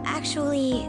Actually...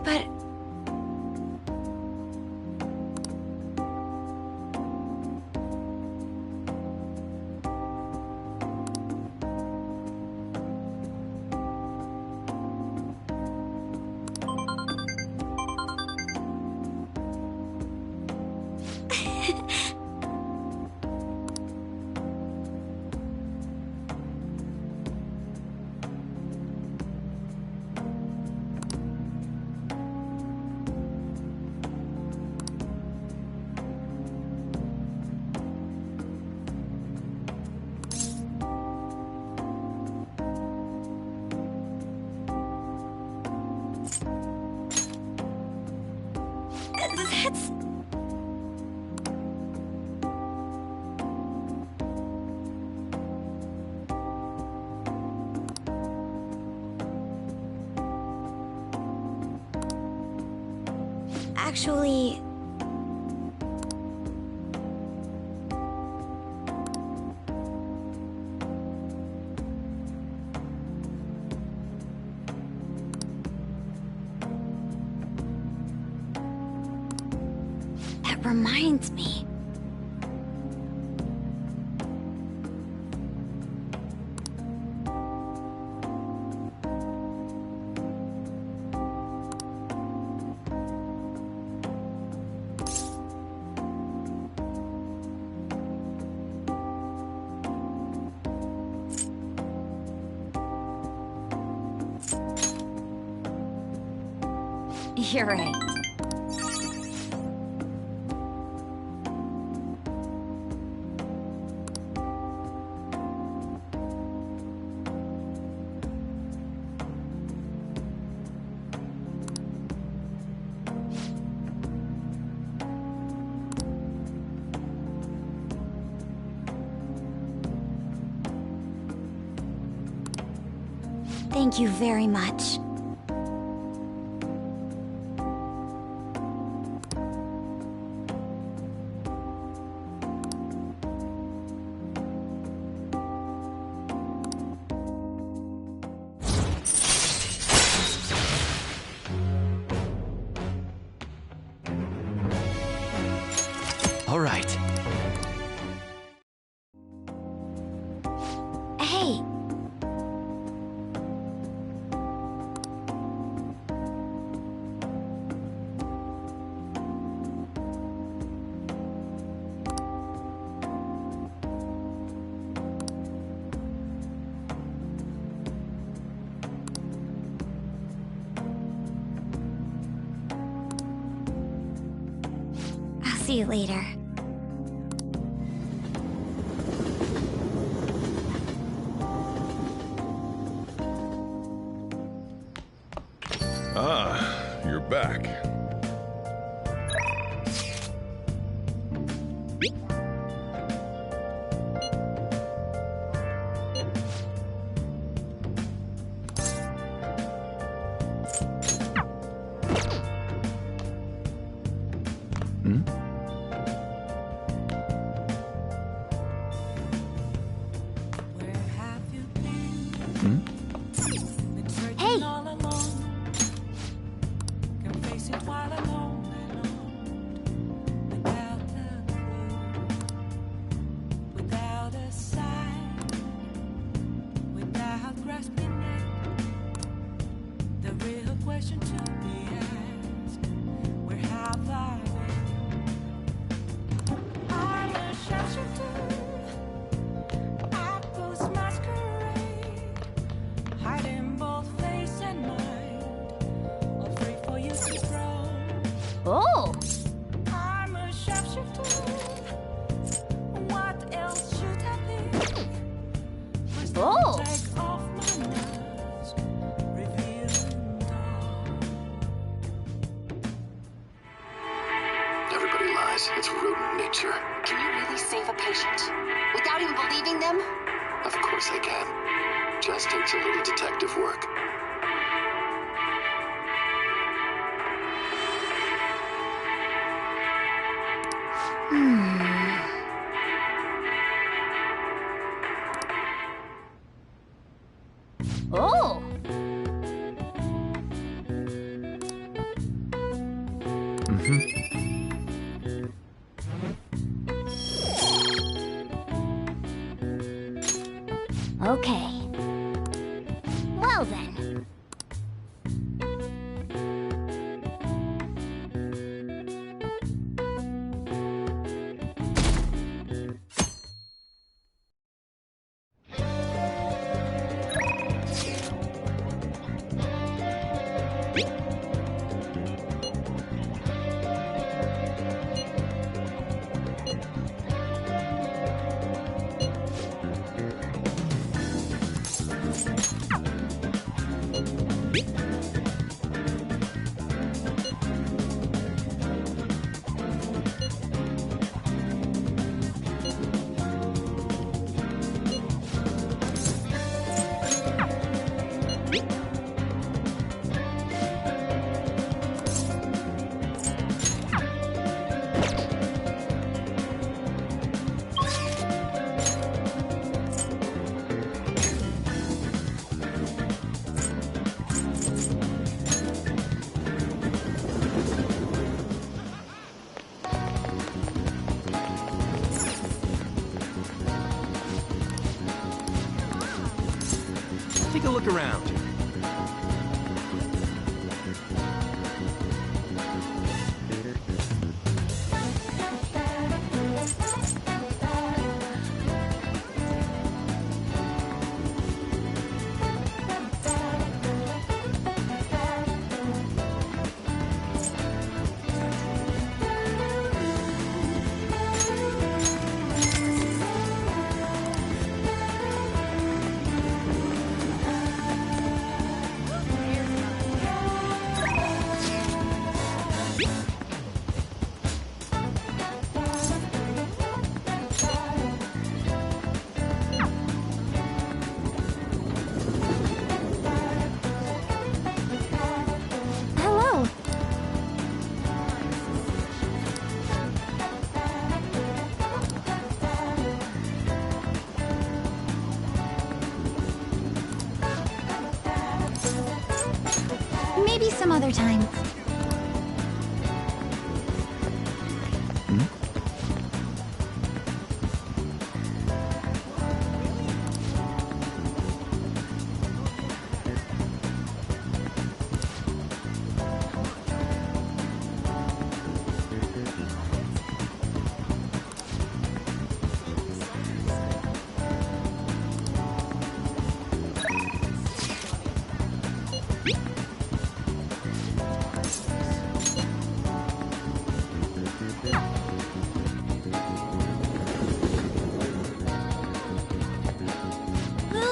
But... That's... Actually... That reminds me. You're right. Thank you very much. All right. you later. Ah, you're back. Oh! I'm a sharpshooter. What else should I be? Oh! Take off my mask, revealing dark. Everybody lies. It's rodent nature. Can you really save a patient without even believing them? Of course I can. Just takes a little detective work. Oh! Okay. Well then. Take a look around. Hello. Maybe some other time.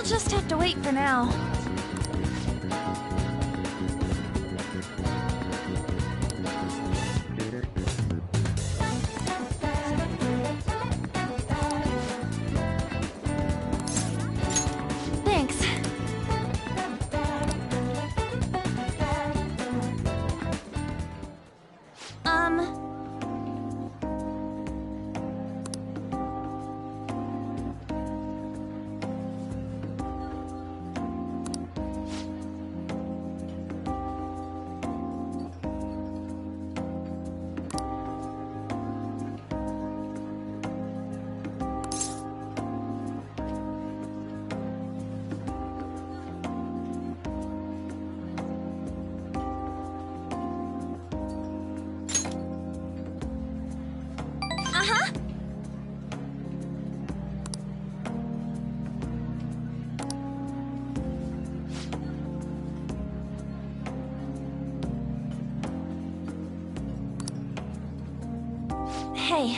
just have to wait for now. Thanks. Hey.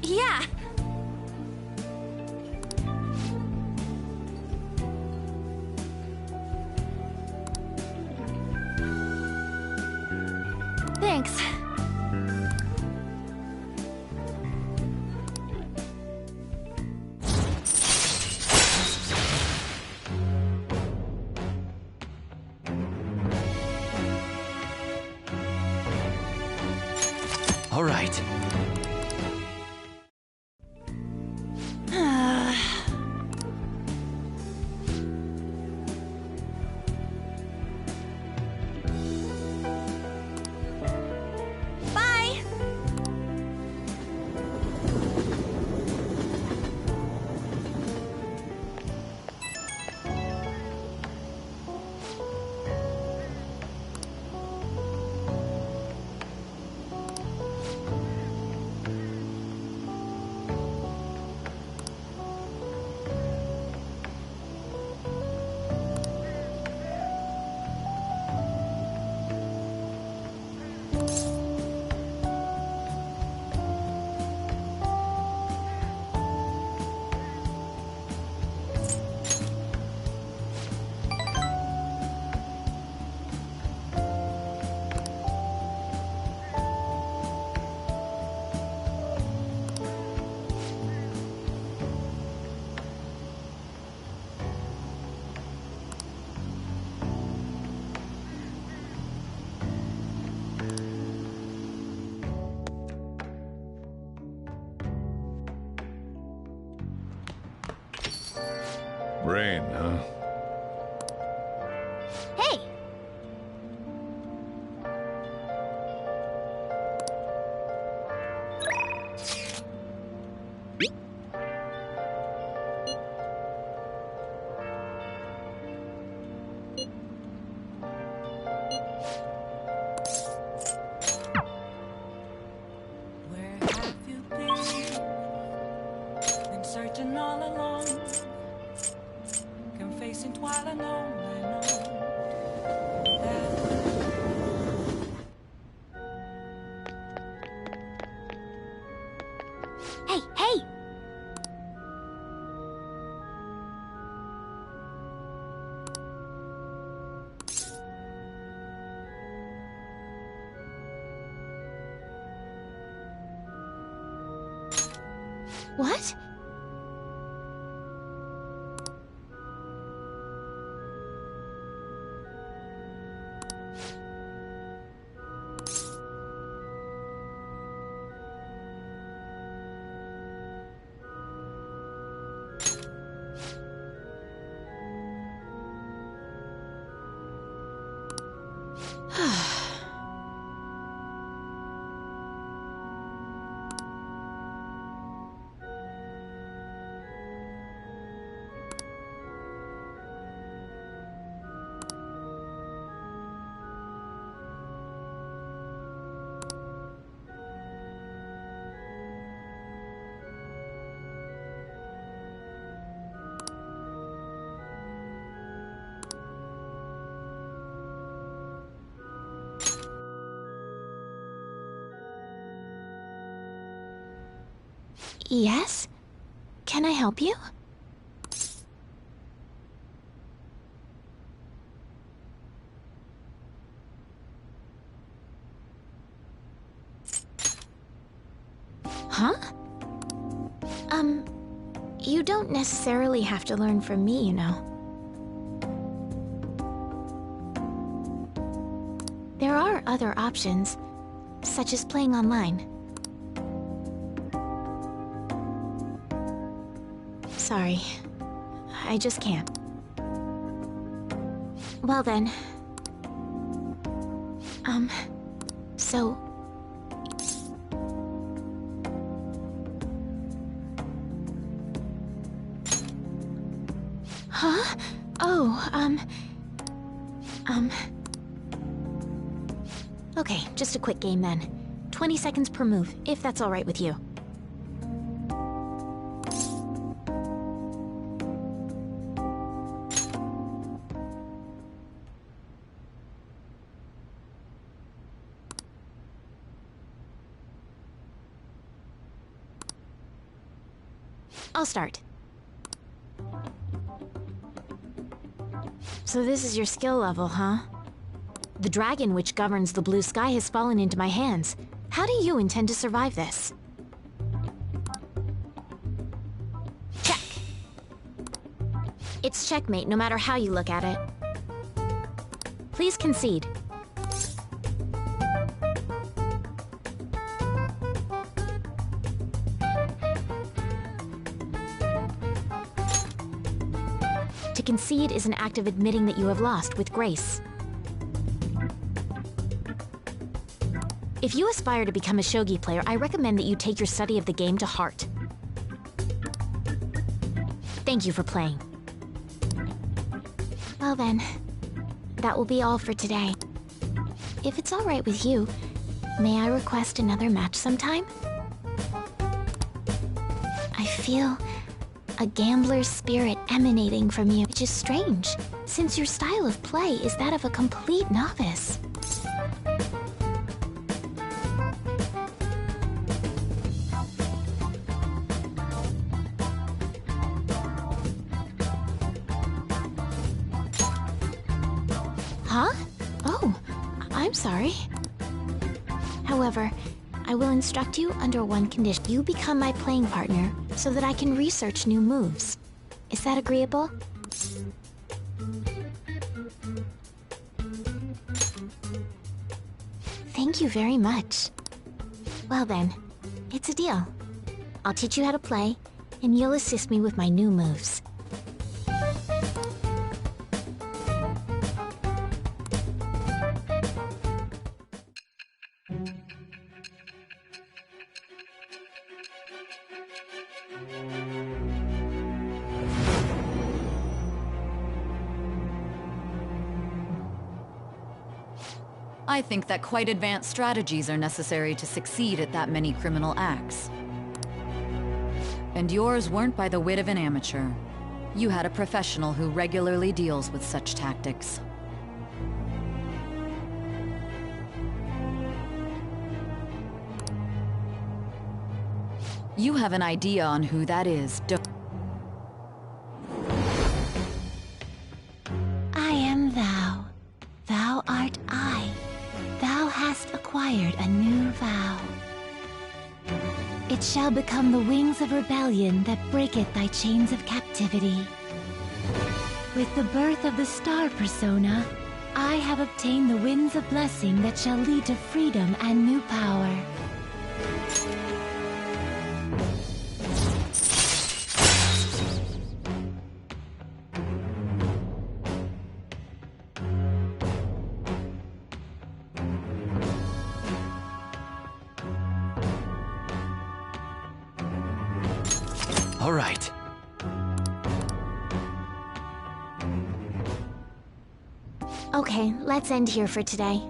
Yeah. Thanks. All right. Bye. Brain, huh? Hey! Where have you been searching all along, confessing while I know that Hey, hey! What? Yes? Can I help you? Huh? You don't necessarily have to learn from me, you know. There are other options, such as playing online. Sorry, I just can't. Well then... so... Huh? Oh, Okay, just a quick game then. 20 seconds per move, if that's all right with you. I'll start. So this is your skill level, huh? The dragon which governs the blue sky has fallen into my hands. How do you intend to survive this? Check! It's checkmate no matter how you look at it. Please concede. To concede is an act of admitting that you have lost with grace. If you aspire to become a shogi player, I recommend that you take your study of the game to heart. Thank you for playing. Well then, that will be all for today. If it's all right with you, may I request another match sometime? I feel a gambler's spirit emanating from you, which is strange, since your style of play is that of a complete novice. Huh? Oh, I'm sorry. However, I will instruct you under one condition. You become my playing partner so that I can research new moves. Is that agreeable? Thank you very much. Well then, it's a deal. I'll teach you how to play, and you'll assist me with my new moves. I think that quite advanced strategies are necessary to succeed at that many criminal acts. And yours weren't by the wit of an amateur. You had a professional who regularly deals with such tactics. You have an idea on who that is, don't you? I am thou. Thou art I. Thou hast acquired a new vow. It shall become the wings of rebellion that breaketh thy chains of captivity. With the birth of the star persona, I have obtained the winds of blessing that shall lead to freedom and new power. All right. Okay, let's end here for today.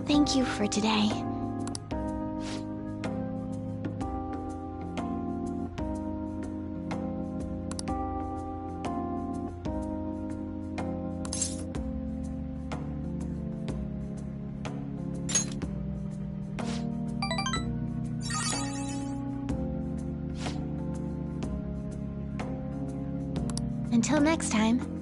Thank you for today. Until next time.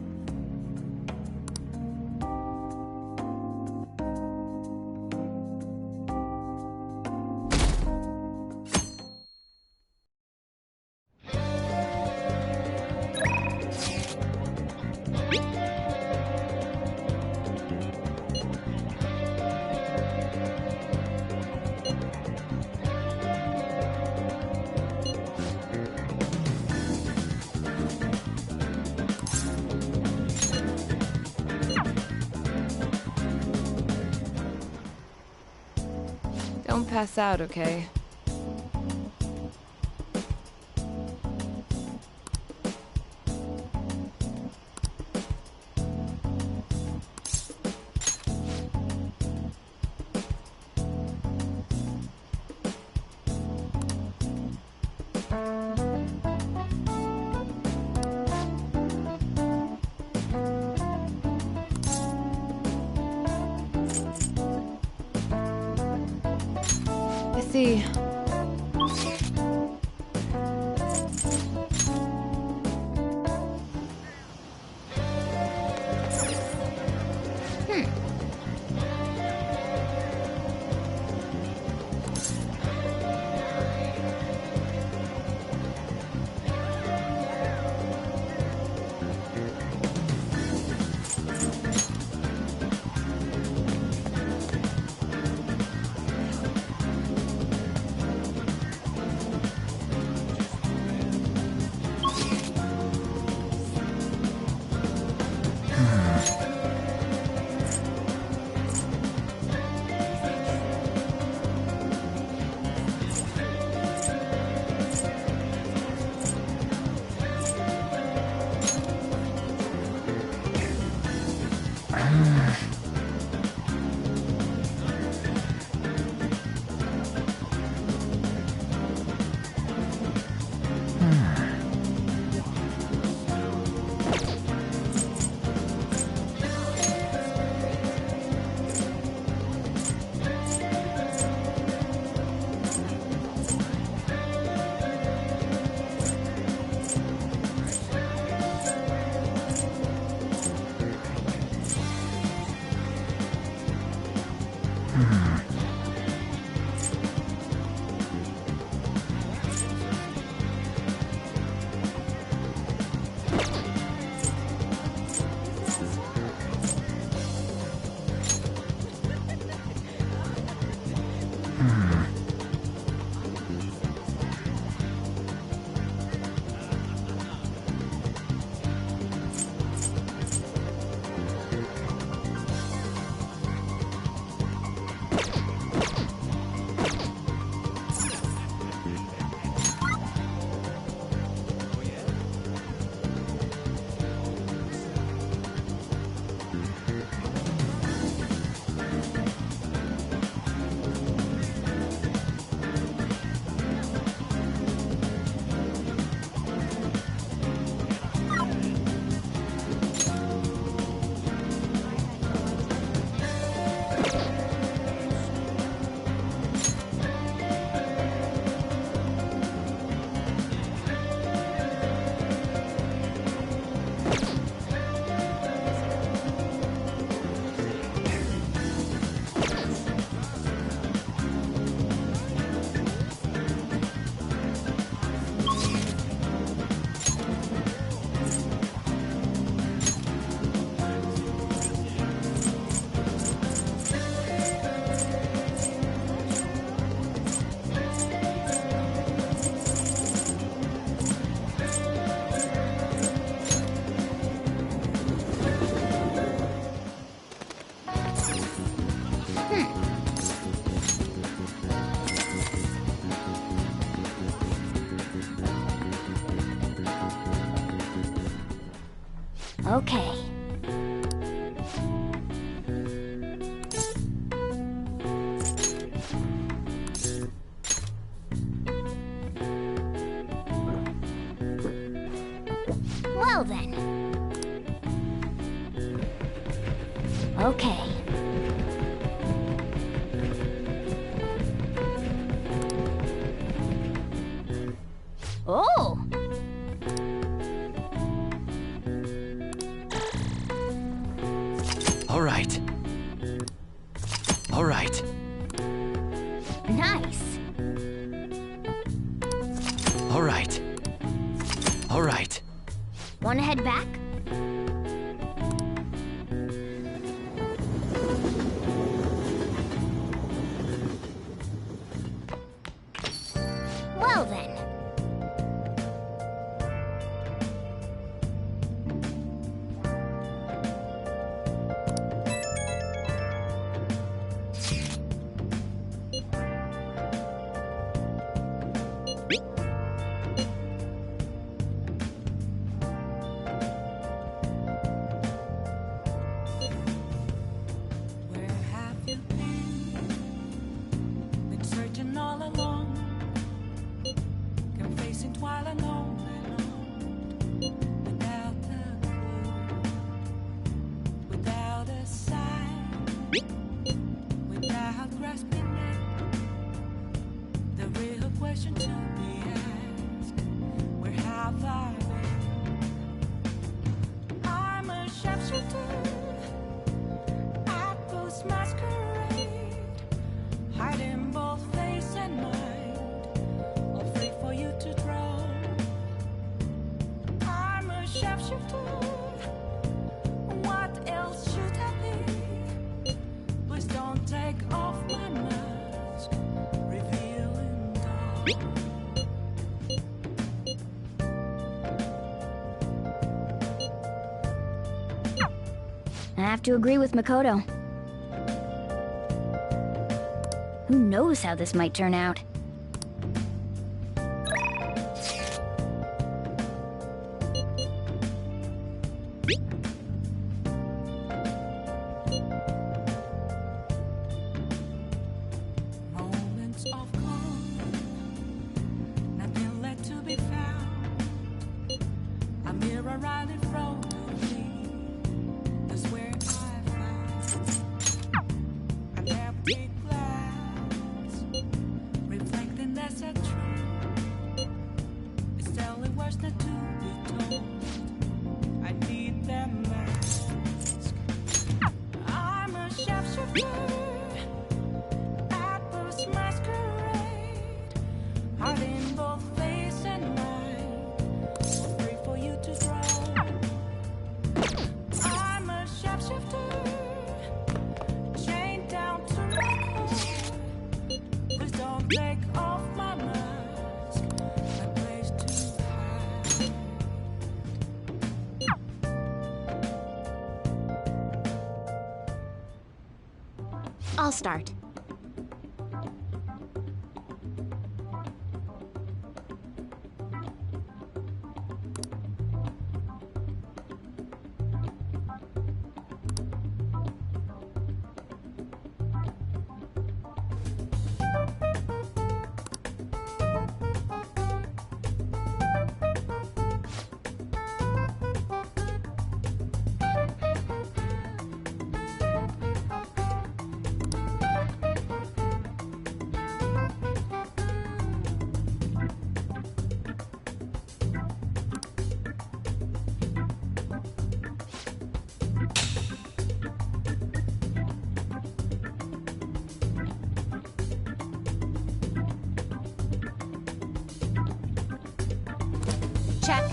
Don't pass out, okay? See. Okay. Well then. Okay. Oh! All right. All right. Nice. All right. All right. Wanna head back? Well then. Where have you been? Been searching all along, confessing while alone without a clue, without a sign, without grasping it. The real question to be asked: where have I been? I'm a sharpshooter. Apples masquerade, hiding both face and mind, all free for you to draw. I'm a sharpshooter. What else should I be? Please don't take off my mask, revealing dawn. I have to agree with Makoto. Who knows how this might turn out? Moments of calm, nothing left to be found. A mirror right in front of me, that's where I found an empty glass, reflecting that's a truth. It's telling words not to be told. I need that mask. I'm a sharpshooter. Apples masquerade, hiding both face and mind, free for you to draw. I'm a sharpshooter, chained down to my core. Please don't take off my mask, a place to hide. I'll start. Check.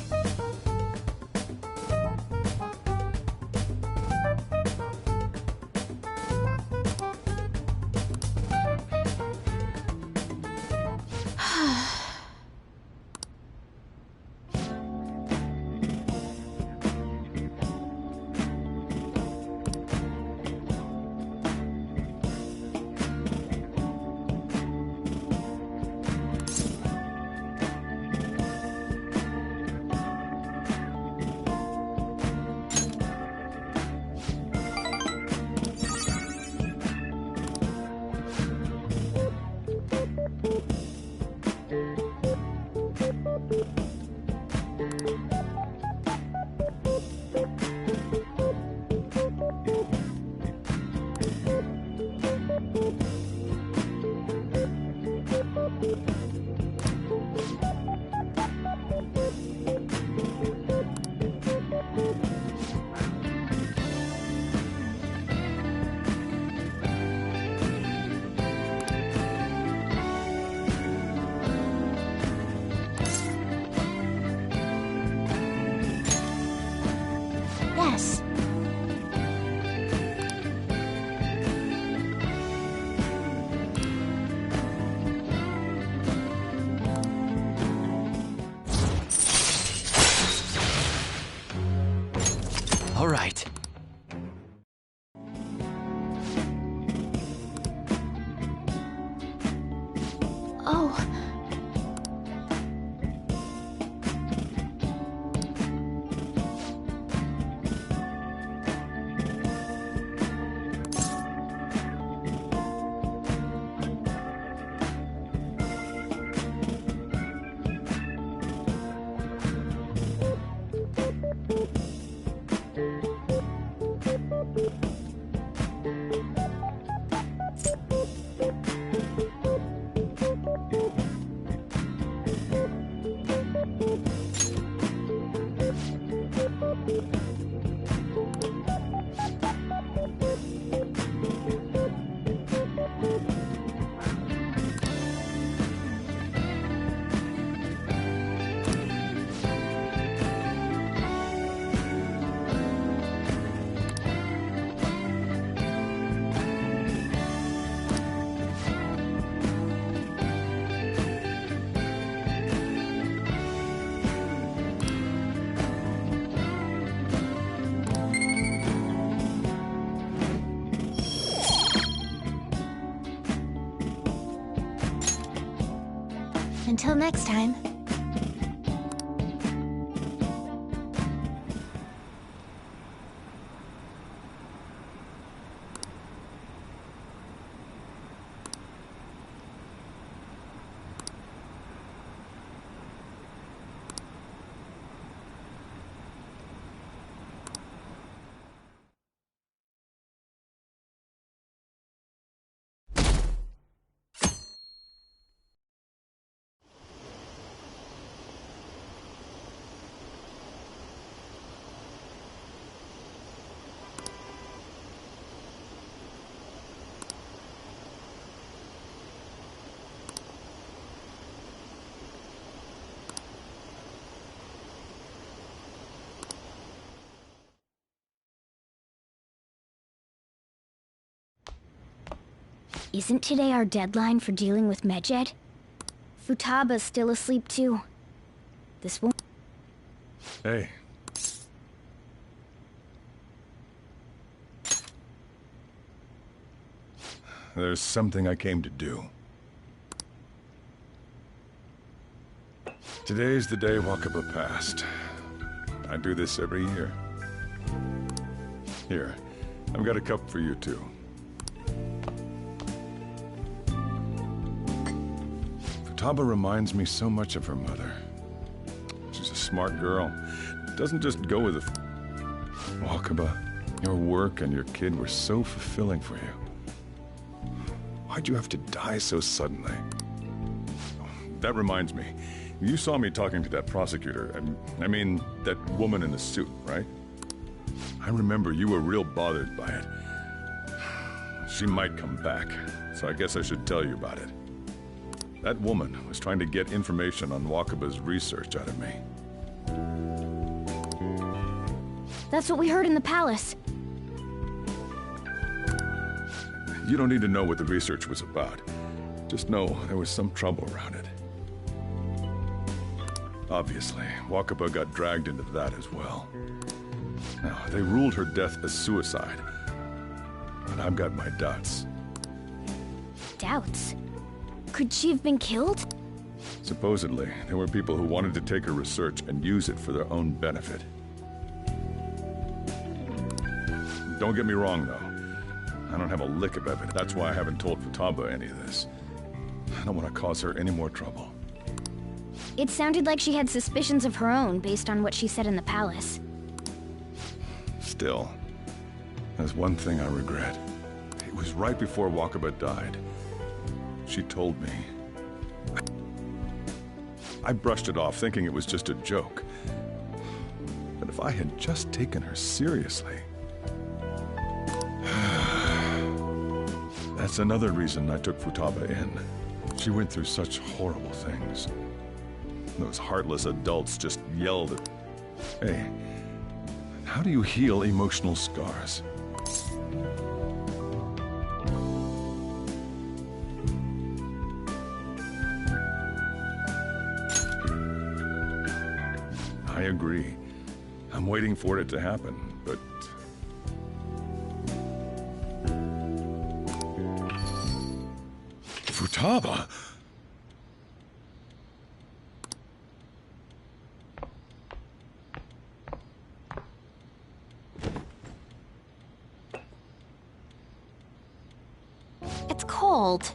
Yes. All right. Oh. Until next time. Isn't today our deadline for dealing with Medjed? Futaba's still asleep too. This won't... Hey. There's something I came to do. Today's the day Wakaba passed. I do this every year. Here, I've got a cup for you too. Futaba reminds me so much of her mother. She's a smart girl. Doesn't just go with the... Wakaba, your work and your kid were so fulfilling for you. Why'd you have to die so suddenly? That reminds me. You saw me talking to that prosecutor. I mean, that woman in the suit, right? I remember you were real bothered by it. She might come back, so I guess I should tell you about it. That woman was trying to get information on Wakaba's research out of me. That's what we heard in the palace. You don't need to know what the research was about. Just know there was some trouble around it. Obviously, Wakaba got dragged into that as well. Now, they ruled her death as suicide. But I've got my doubts. Doubts? Could she have been killed? Supposedly, there were people who wanted to take her research and use it for their own benefit. Don't get me wrong, though. I don't have a lick of evidence. That's why I haven't told Futaba any of this. I don't want to cause her any more trouble. It sounded like she had suspicions of her own based on what she said in the palace. Still, there's one thing I regret. It was right before Wakaba died. She told me. I brushed it off, thinking it was just a joke. But if I had just taken her seriously... That's another reason I took Futaba in. She went through such horrible things. Those heartless adults just yelled at... Hey, how do you heal emotional scars? I agree. I'm waiting for it to happen, but... Futaba? It's cold.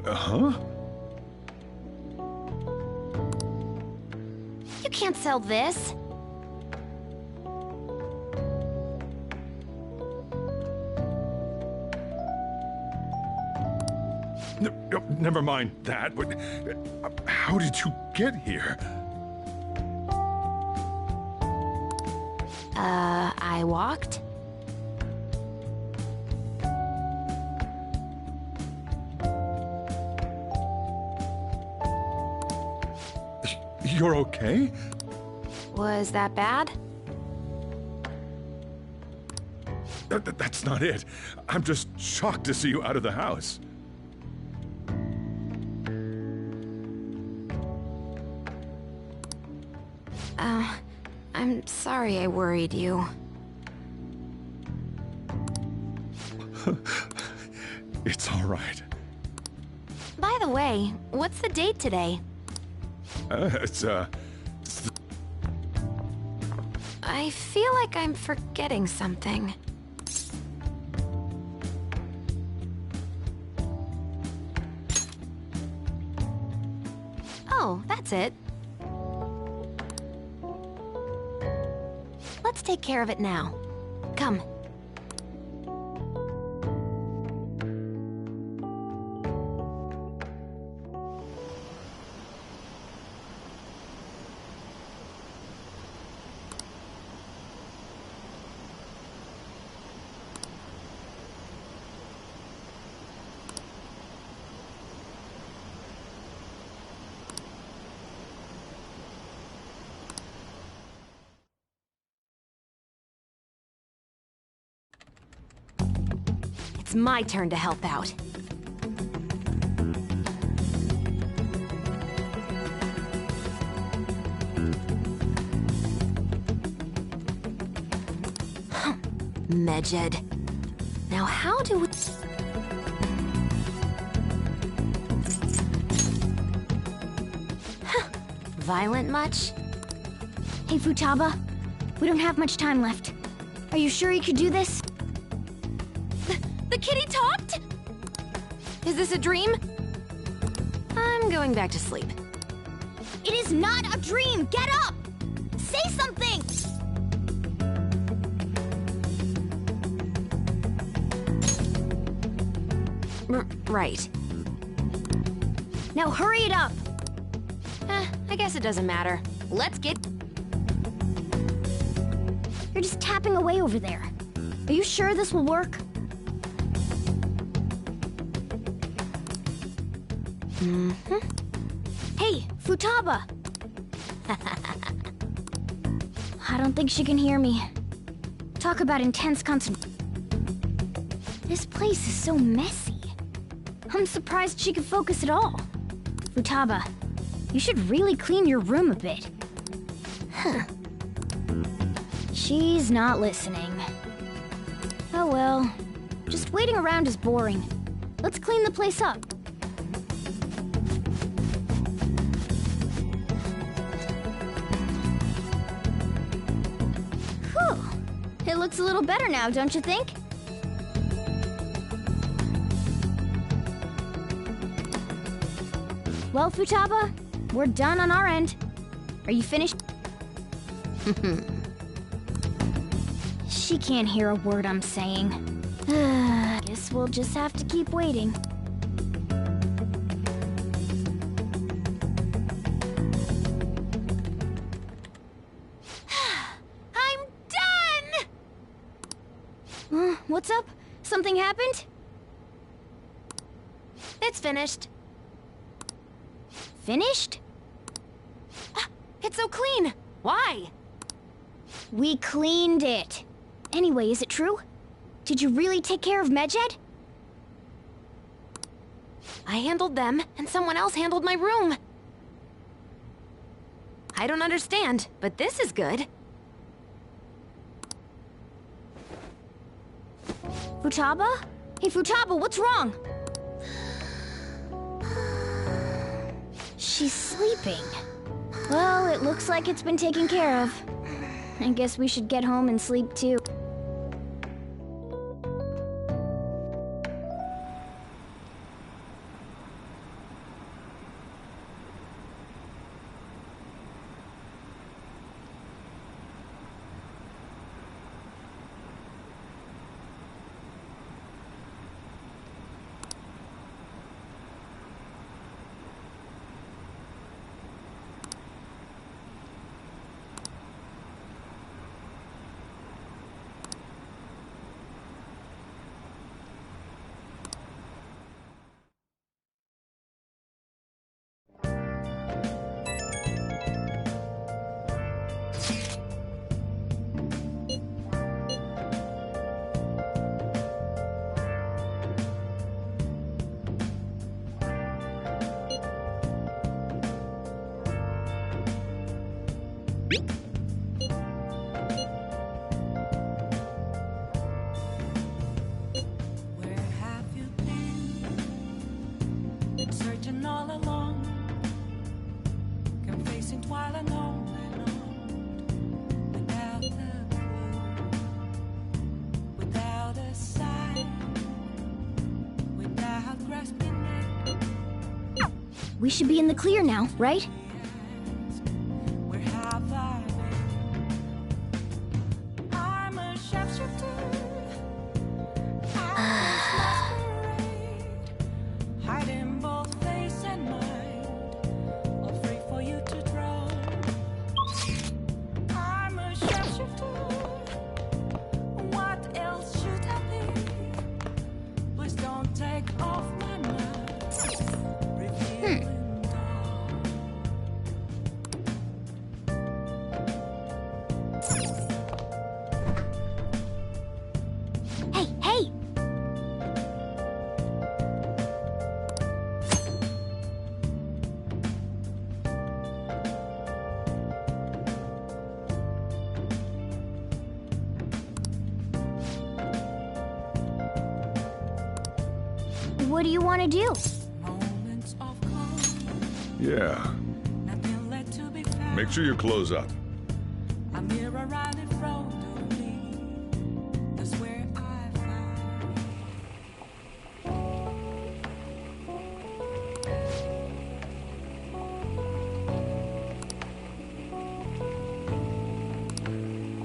Huh? You can't sell this. No, never mind that, but how did you get here? I walked. You're okay? Was that bad? That's not it. I'm just shocked to see you out of the house. I'm sorry I worried you. It's all right. By the way, what's the date today? It's I feel like I'm forgetting something. Oh, that's it. Let's take care of it now. Come. It's my turn to help out. Medjed. Now how do we... Violent much? Hey, Futaba. We don't have much time left. Are you sure you could do this? The kitty talked? Is this a dream? I'm going back to sleep. It is not a dream! Get up! Say something! Right. Now hurry it up! I guess it doesn't matter. Let's get... You're just tapping away over there. Are you sure this will work? Mm-hmm. Hey, Futaba! I don't think she can hear me. Talk about intense concentration. This place is so messy. I'm surprised she could focus at all. Futaba, you should really clean your room a bit. Huh. She's not listening. Oh well. Just waiting around is boring. Let's clean the place up. Whew. It looks a little better now, don't you think? Well, Futaba, we're done on our end. Are you finished? She can't hear a word I'm saying. Guess we'll just have to keep waiting. I'm done! What's up? Something happened? It's finished. Finished? It's so clean. Why? We cleaned it. Anyway, is it true? Did you really take care of Medjed? I handled them, and someone else handled my room. I don't understand, but this is good. Futaba? Hey, Futaba, what's wrong? She's sleeping. Well, it looks like it's been taken care of. I guess we should get home and sleep too. We should be in the clear now, right? What do you want to do? Yeah. Make sure you close up.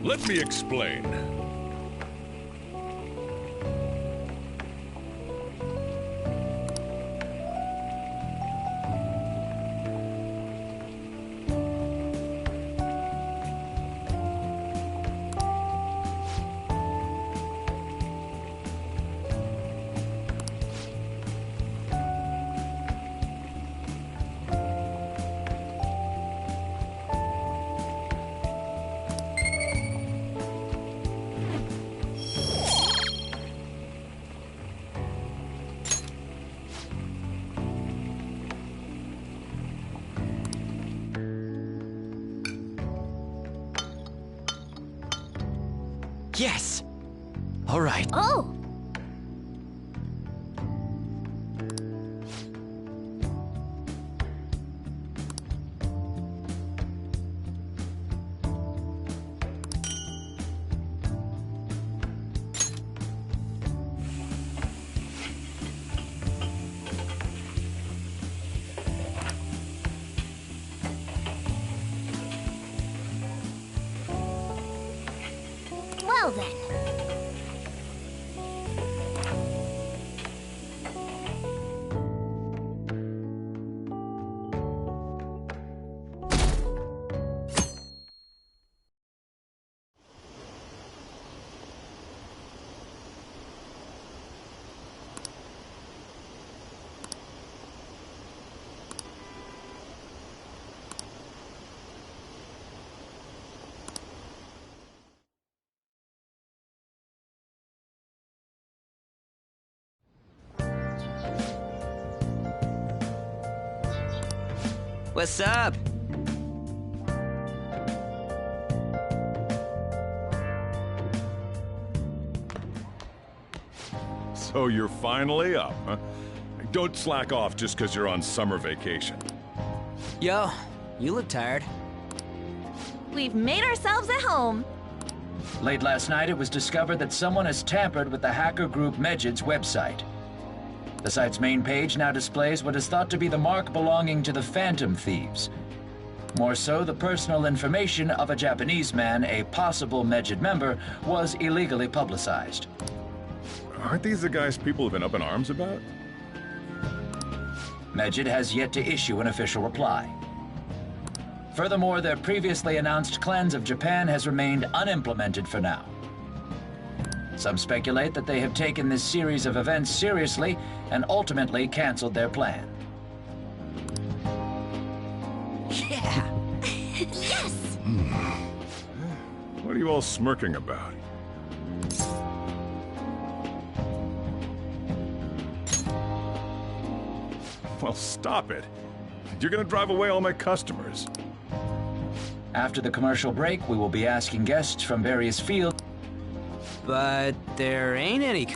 Let me explain. Yes! All right. Oh! Well then. What's up? So you're finally up, huh? Don't slack off just because you're on summer vacation. Yo, you look tired. We've made ourselves at home. Late last night, it was discovered that someone has tampered with the hacker group Mejid's website. The site's main page now displays what is thought to be the mark belonging to the Phantom Thieves. More so, the personal information of a Japanese man, a possible Mejid member, was illegally publicized. Aren't these the guys people have been up in arms about? Mejid has yet to issue an official reply. Furthermore, their previously announced cleanse of Japan has remained unimplemented for now. Some speculate that they have taken this series of events seriously and ultimately canceled their plan. Yeah! Yes! What are you all smirking about? Well, stop it. You're gonna drive away all my customers. After the commercial break, we will be asking guests from various fields. But there ain't any...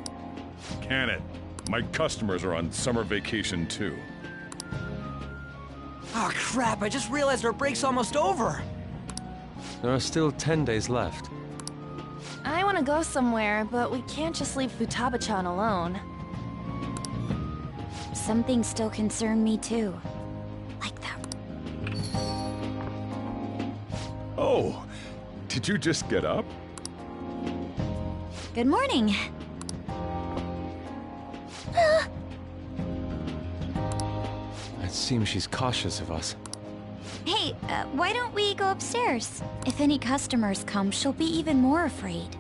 Can it? My customers are on summer vacation too. Oh crap, I just realized our break's almost over. There are still 10 days left. I want to go somewhere, but we can't just leave Futaba-chan alone. Some things still concern me too. Like that. Oh, did you just get up? Good morning. It seems she's cautious of us. Hey, why don't we go upstairs? If any customers come, she'll be even more afraid.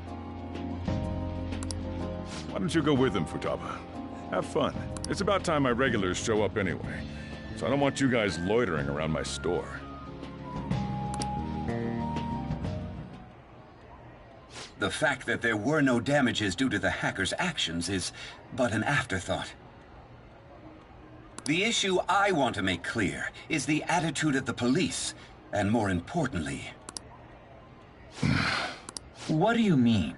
Why don't you go with them, Futaba? Have fun. It's about time my regulars show up anyway. So I don't want you guys loitering around my store. The fact that there were no damages due to the hackers' actions is but an afterthought. The issue I want to make clear is the attitude of the police, and more importantly... What do you mean?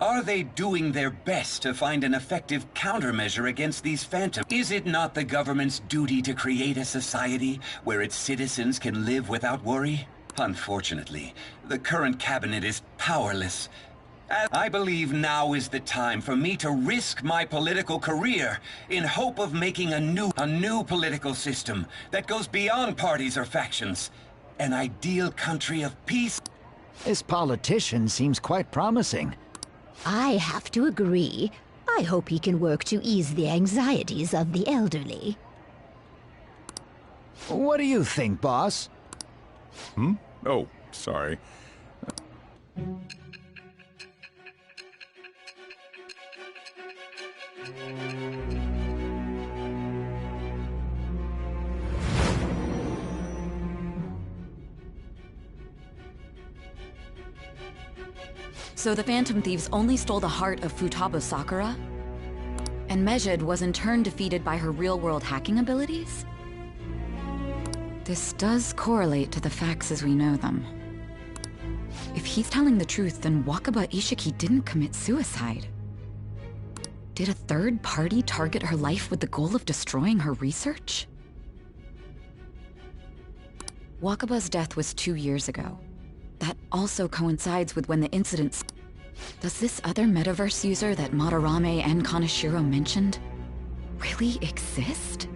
Are they doing their best to find an effective countermeasure against these phantoms? Is it not the government's duty to create a society where its citizens can live without worry? Unfortunately, the current cabinet is powerless. I believe now is the time for me to risk my political career in hope of making a new political system that goes beyond parties or factions. An ideal country of peace. This politician seems quite promising. I have to agree. I hope he can work to ease the anxieties of the elderly. What do you think, boss? Hmm? Oh, sorry. So the Phantom Thieves only stole the heart of Futaba Sakura? And Mejid was in turn defeated by her real-world hacking abilities? This does correlate to the facts as we know them. If he's telling the truth, then Wakaba Ishiki didn't commit suicide. Did a third party target her life with the goal of destroying her research? Wakaba's death was 2 years ago. That also coincides with when the incidents... Does this other metaverse user that Madarame and Kaneshiro mentioned really exist?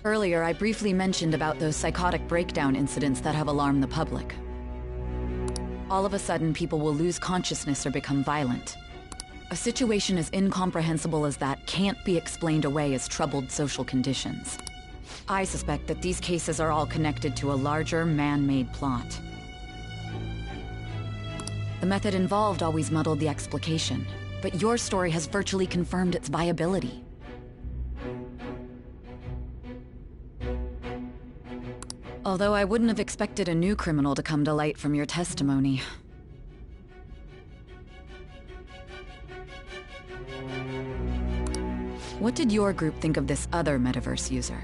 Earlier, I briefly mentioned about those psychotic breakdown incidents that have alarmed the public. All of a sudden, people will lose consciousness or become violent. A situation as incomprehensible as that can't be explained away as troubled social conditions. I suspect that these cases are all connected to a larger, man-made plot. The method involved always muddled the explication, but your story has virtually confirmed its viability. Although I wouldn't have expected a new criminal to come to light from your testimony. What did your group think of this other metaverse user?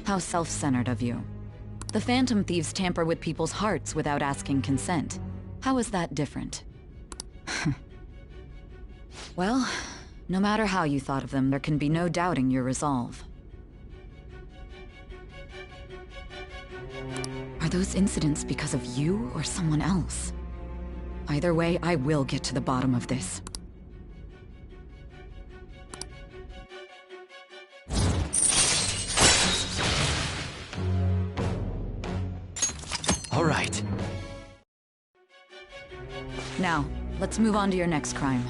How self-centered of you. The Phantom Thieves tamper with people's hearts without asking consent. How is that different? Well, no matter how you thought of them, there can be no doubting your resolve. Are those incidents because of you or someone else? Either way, I will get to the bottom of this. All right. Now, let's move on to your next crime.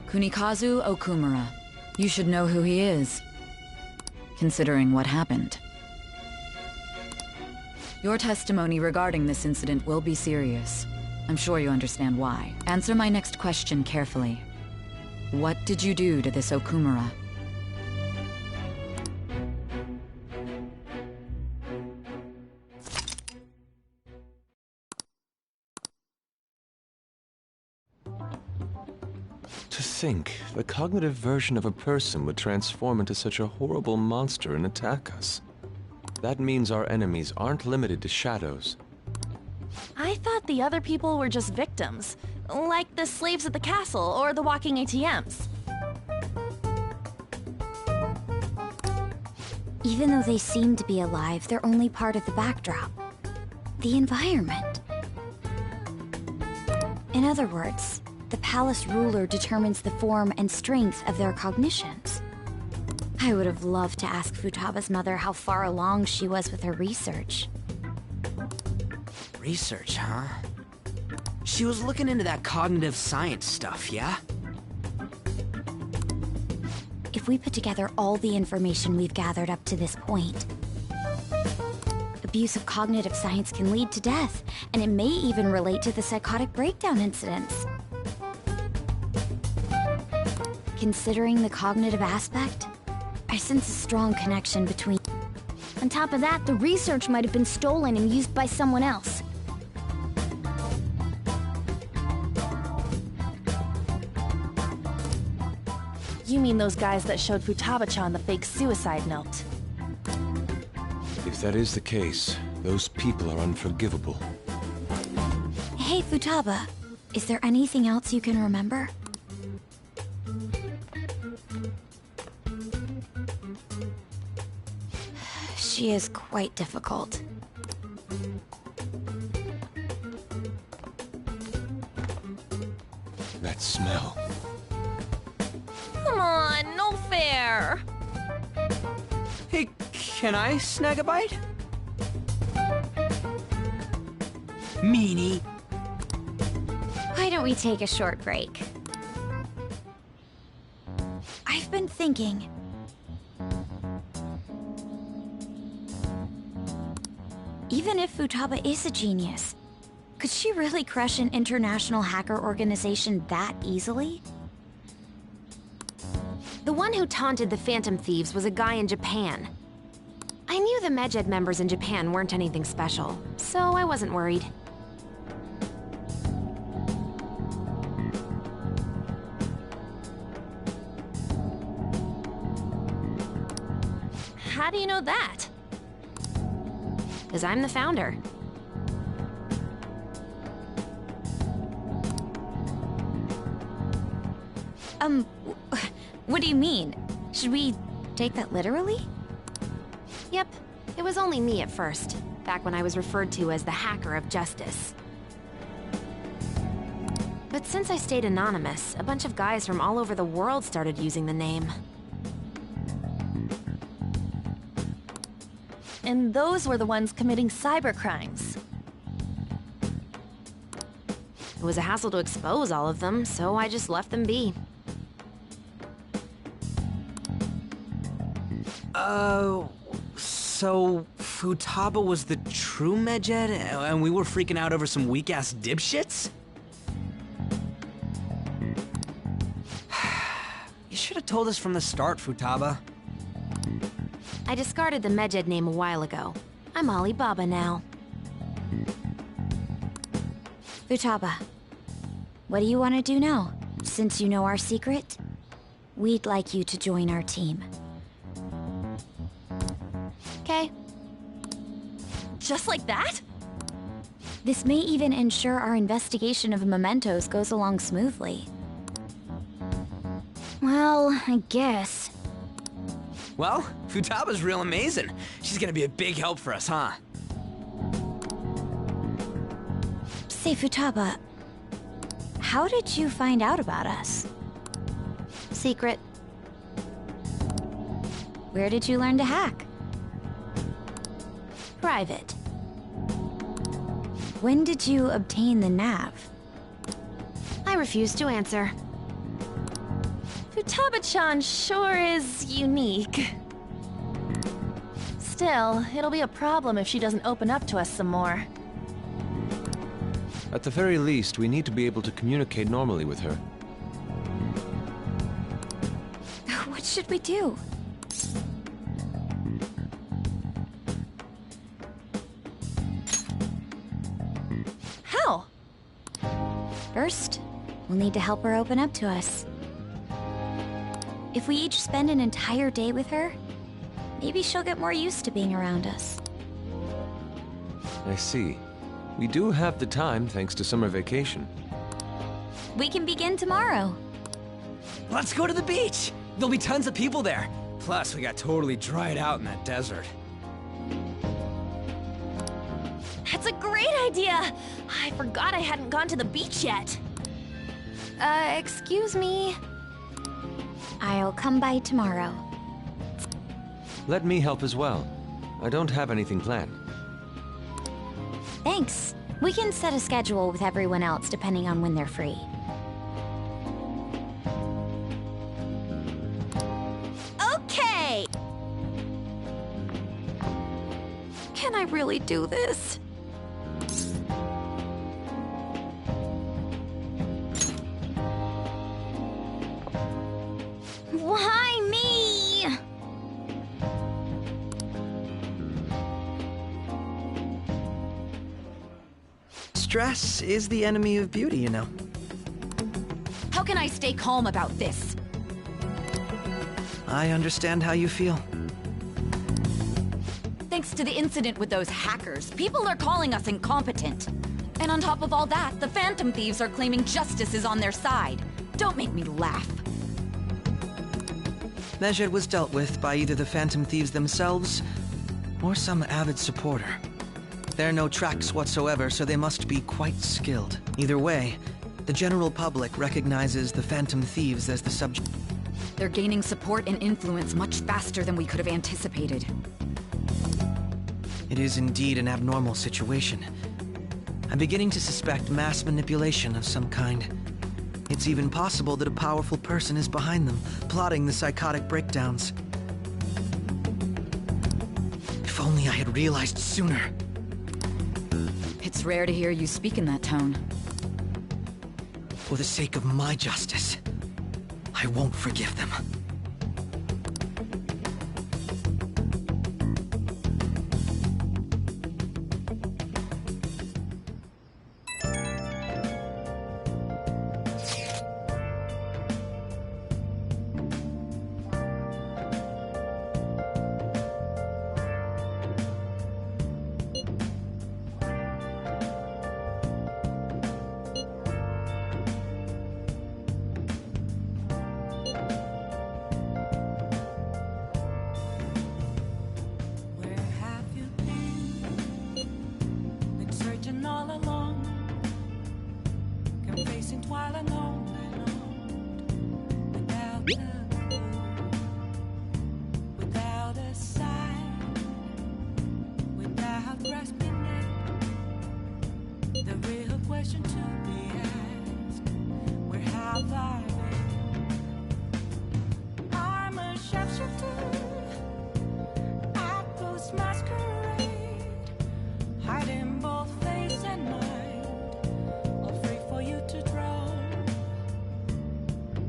Kunikazu Okumura. You should know who he is, considering what happened. Your testimony regarding this incident will be serious. I'm sure you understand why. Answer my next question carefully. What did you do to this Okumura? To think, the cognitive version of a person would transform into such a horrible monster and attack us. That means our enemies aren't limited to shadows. I thought the other people were just victims, like the slaves at the castle or the walking ATMs. Even though they seem to be alive, they're only part of the backdrop. The environment. In other words, the palace ruler determines the form and strength of their cognitions. I would have loved to ask Futaba's mother how far along she was with her research. Research, huh? She was looking into that cognitive science stuff, yeah? If we put together all the information we've gathered up to this point, abuse of cognitive science can lead to death, and it may even relate to the psychotic breakdown incidents. Considering the cognitive aspect, I sense a strong connection between... On top of that, the research might have been stolen and used by someone else. You mean those guys that showed Futaba-chan the fake suicide note? If that is the case, those people are unforgivable. Hey, Futaba, is there anything else you can remember? She is quite difficult. That smell. Come on, no fair! Hey, can I snag a bite? Meanie. Why don't we take a short break? I've been thinking... Even if Futaba is a genius, could she really crush an international hacker organization that easily? The one who taunted the Phantom Thieves was a guy in Japan. I knew the Medjed members in Japan weren't anything special, so I wasn't worried. How do you know that? Because I'm the founder. What do you mean? Should we take that literally? Yep, it was only me at first, back when I was referred to as the hacker of justice. But since I stayed anonymous, a bunch of guys from all over the world started using the name. And those were the ones committing cybercrimes. It was a hassle to expose all of them, so I just left them be. So Futaba was the true Medjed, and we were freaking out over some weak-ass dipshits? You should have told us from the start, Futaba. I discarded the Medjed name a while ago. I'm Alibaba now. Futaba, what do you want to do now? Since you know our secret, we'd like you to join our team. Okay. Just like that? This may even ensure our investigation of mementos goes along smoothly. Well, I guess. Well, Futaba's real amazing. She's gonna be a big help for us, huh? Say, Futaba, how did you find out about us? Secret. Where did you learn to hack? Private. When did you obtain the nav? I refuse to answer. Futaba-chan sure is unique. Still, it'll be a problem if she doesn't open up to us some more. At the very least, we need to be able to communicate normally with her. What should we do? How? First, we'll need to help her open up to us. If we each spend an entire day with her, maybe she'll get more used to being around us. I see. We do have the time thanks to summer vacation. We can begin tomorrow. Let's go to the beach! There'll be tons of people there. Plus, we got totally dried out in that desert. That's a great idea! I forgot I hadn't gone to the beach yet. Excuse me? I'll come by tomorrow. Let me help as well. I don't have anything planned. Thanks. We can set a schedule with everyone else depending on when they're free. Okay! Can I really do this? Why me? Stress is the enemy of beauty, you know. How can I stay calm about this? I understand how you feel. Thanks to the incident with those hackers, people are calling us incompetent. And on top of all that, the Phantom Thieves are claiming justice is on their side. Don't make me laugh. Medjed was dealt with by either the Phantom Thieves themselves or some avid supporter. There are no tracks whatsoever, so they must be quite skilled. Either way, the general public recognizes the Phantom Thieves as the subject. They're gaining support and influence much faster than we could have anticipated. It is indeed an abnormal situation. I'm beginning to suspect mass manipulation of some kind. It's even possible that a powerful person is behind them, plotting the psychotic breakdowns. If only I had realized sooner. It's rare to hear you speak in that tone. For the sake of my justice, I won't forgive them. without a sign, without grasping it. The real question to be asked: where have I been? I'm a sharpshooter at those masquerade, hiding both face and mind, all free for you to draw.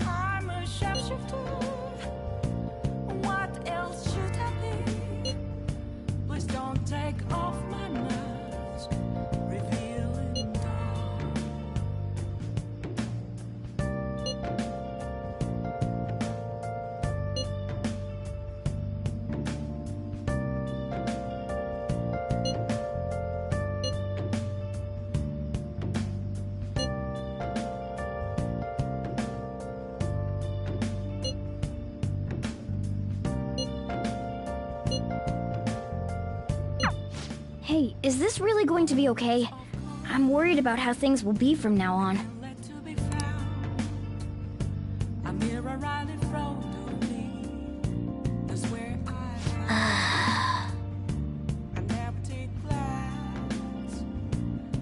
I'm a sharpshooter. What else should I be? Please don't take off my mask, revealing dawn. Hey, is this really going to be okay? I'm worried about how things will be from now on. A mirror right in front of me. That's where an empty glass,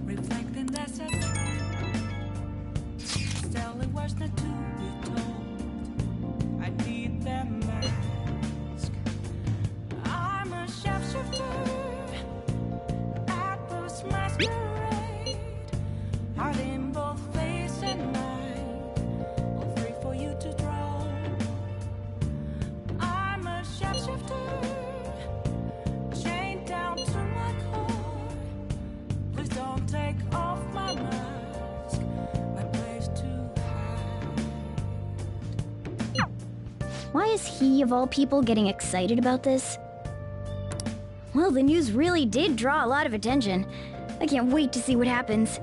reflecting that's a truth, telling words not to be told. I need that mask. I'm a sharpshooter at those masquerade, hiding both face and mind, all free for you to draw. I'm a sharpshooter, chained down to my core. Please don't take off my mask, my place to hide. Why is he, of all people, getting excited about this? Well, the news really did draw a lot of attention. I can't wait to see what happens.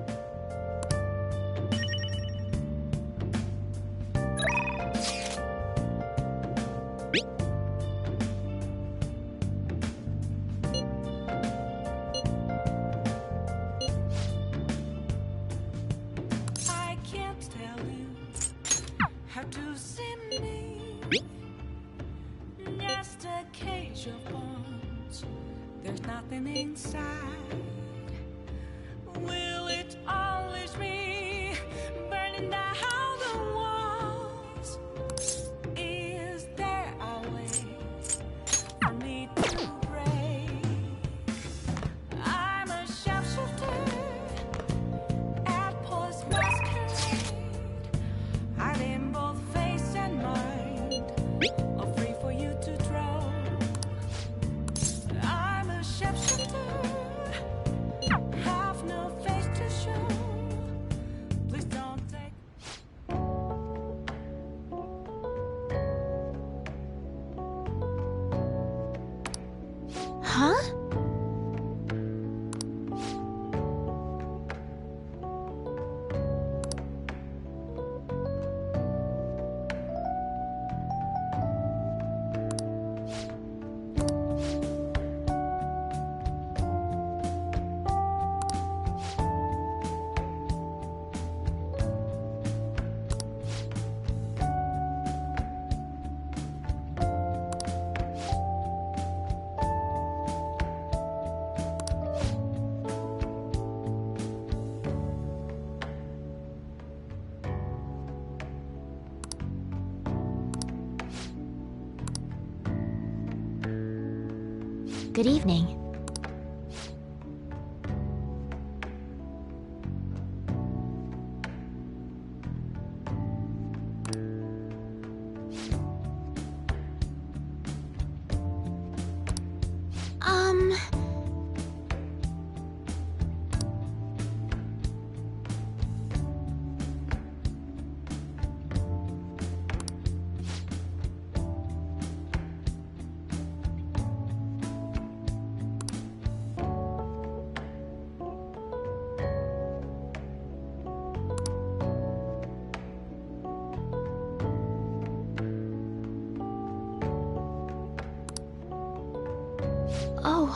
I can't tell you how to see me. Just a cage of bones. There's nothing inside. Will it always be burning down the walls? Is there a way for me to break? I'm a sharpshooter at post masquerade, hiding both face and mind, all free for you to draw. I'm a sharpshooter, have no face to show. Please don't take. Huh? Good evening. Oh.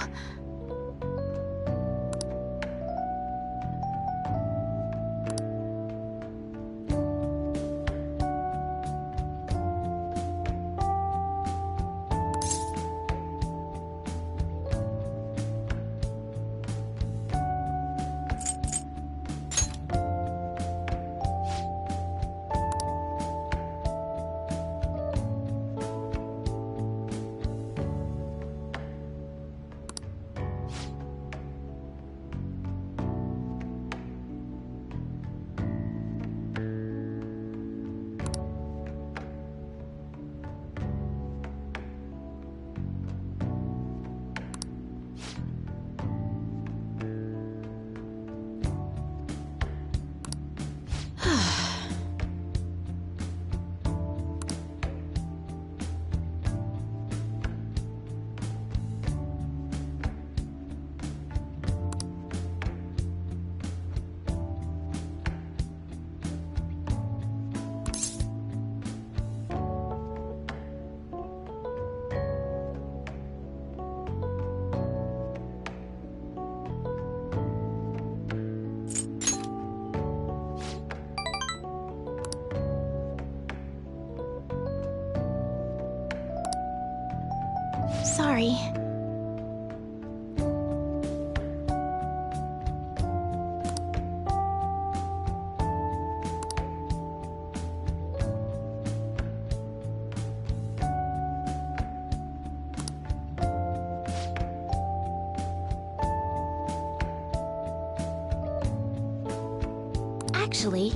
sorry. Actually,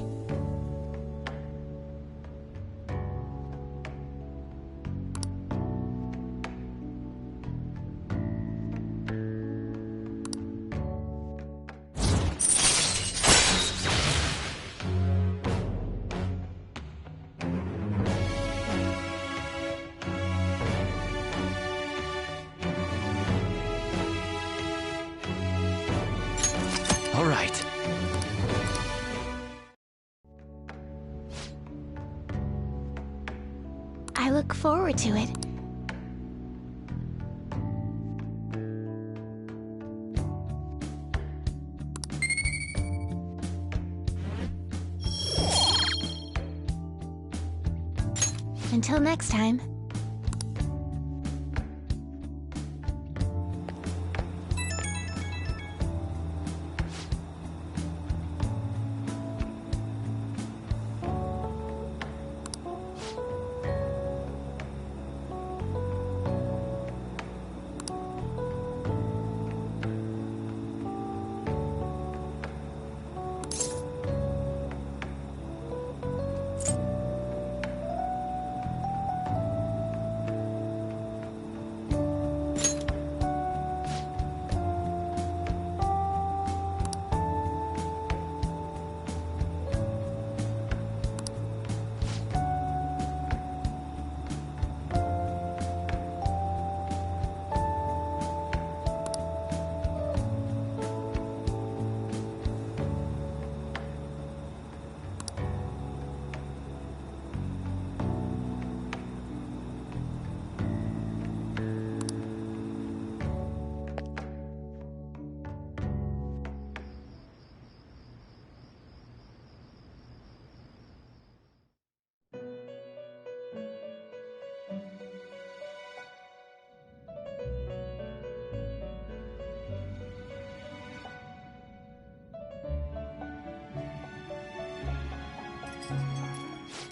All right. I look forward to it. Until next time.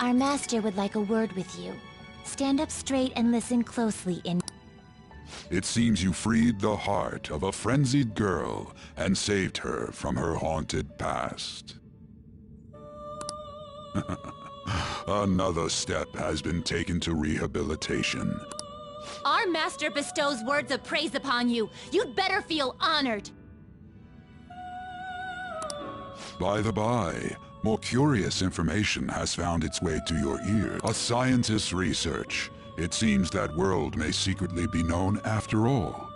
Our master would like a word with you. Stand up straight and listen closely in... It seems you freed the heart of a frenzied girl and saved her from her haunted past. Another step has been taken to rehabilitation. Our master bestows words of praise upon you. You'd better feel honored. By the by, more curious information has found its way to your ear. A scientist's research. It seems that world may secretly be known after all.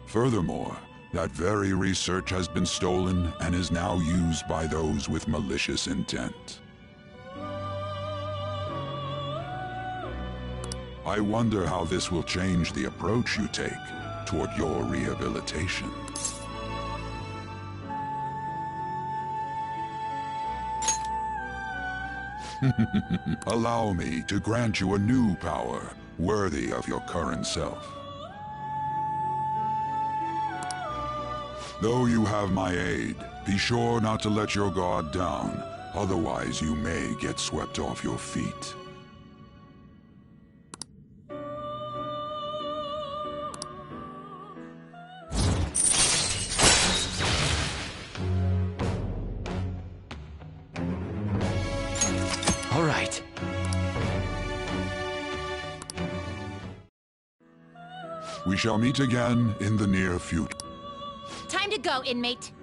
Furthermore, that very research has been stolen and is now used by those with malicious intent. I wonder how this will change the approach you take toward your rehabilitation. Allow me to grant you a new power, worthy of your current self. Though you have my aid, be sure not to let your guard down, otherwise you may get swept off your feet. All right. We shall meet again in the near future. Time to go, inmate.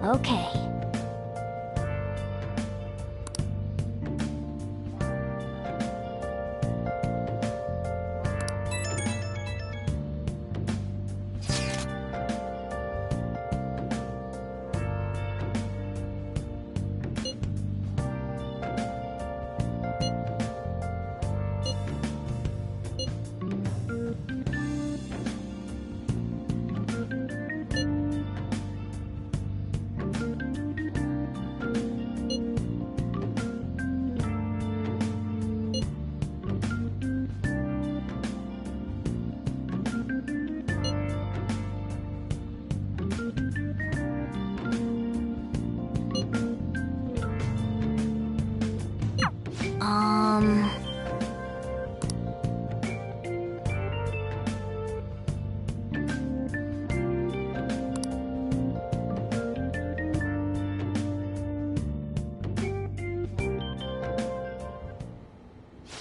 Okay.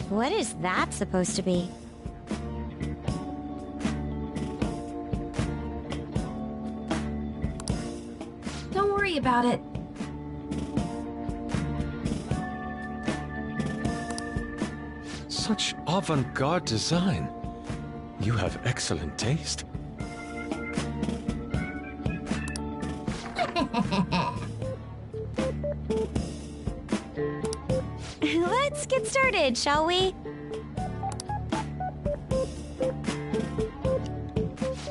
What is that supposed to be? Don't worry about it. Such avant-garde design. You have excellent taste. Let's get started, shall we?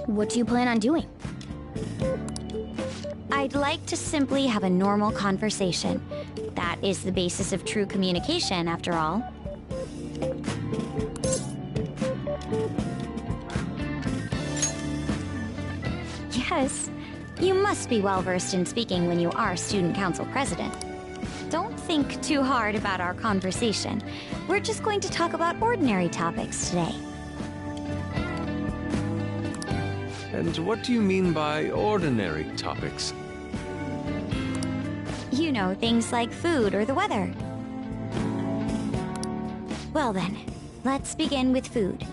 What do you plan on doing? I'd like to simply have a normal conversation. That is the basis of true communication, after all. Yes, you must be well-versed in speaking when you are student council president. Don't think too hard about our conversation. We're just going to talk about ordinary topics today. And what do you mean by ordinary topics? You know, things like food or the weather. Well then, let's begin with food.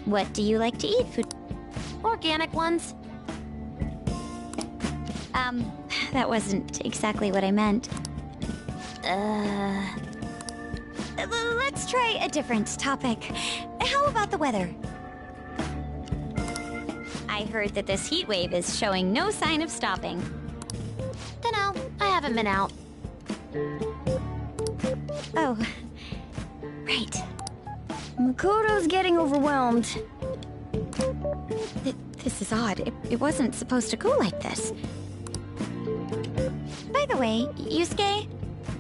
What do you like to eat? Food? Organic ones. That wasn't exactly what I meant. Let's try a different topic. How about the weather? I heard that this heat wave is showing no sign of stopping. Dunno, I haven't been out. Oh, right. Makoto's getting overwhelmed. This is odd. It wasn't supposed to go like this. By the way, Yusuke,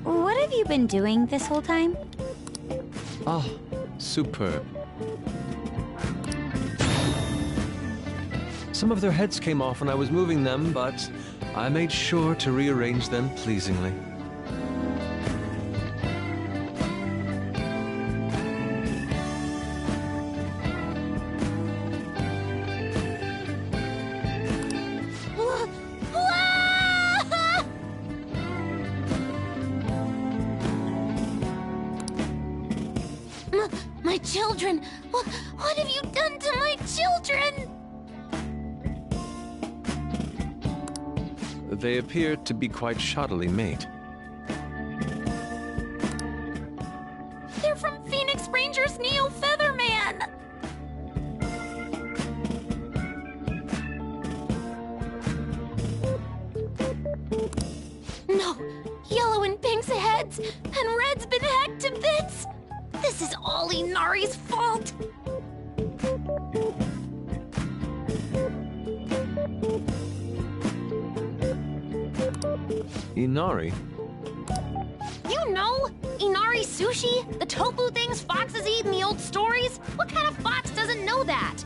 what have you been doing this whole time? Ah, superb. Some of their heads came off when I was moving them, but I made sure to rearrange them pleasingly. My children! What have you done to my children? They appear to be quite shoddily made. They're from Phoenix Rangers Neo Featherman! No! Yellow and pink's heads, and red's been hacked to bits! This is all Inari's fault! Inari? You know! Inari sushi? The tofu things foxes eat in the old stories? What kind of fox doesn't know that?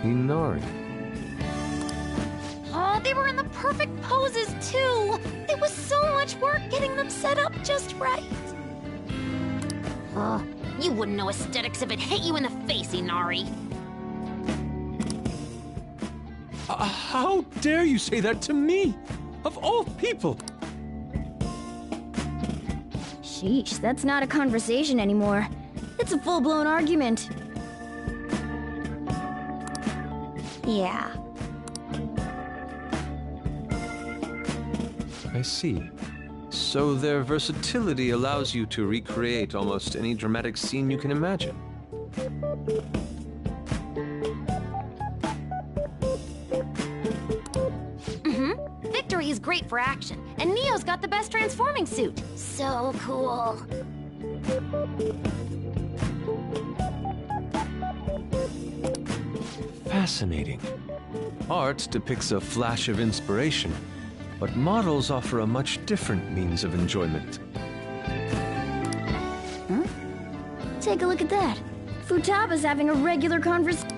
Inari? Oh, they were in the perfect poses, too! It was so much work getting them set up just right. Oh, you wouldn't know aesthetics if it hit you in the face, Inari. How dare you say that to me? Of all people! Sheesh, that's not a conversation anymore. It's a full-blown argument. Yeah. I see. So their versatility allows you to recreate almost any dramatic scene you can imagine. Victory is great for action, and Neo's got the best transforming suit. So cool. Fascinating. Art depicts a flash of inspiration, but models offer a much different means of enjoyment. Huh? Take a look at that. Futaba's having a regular conversation.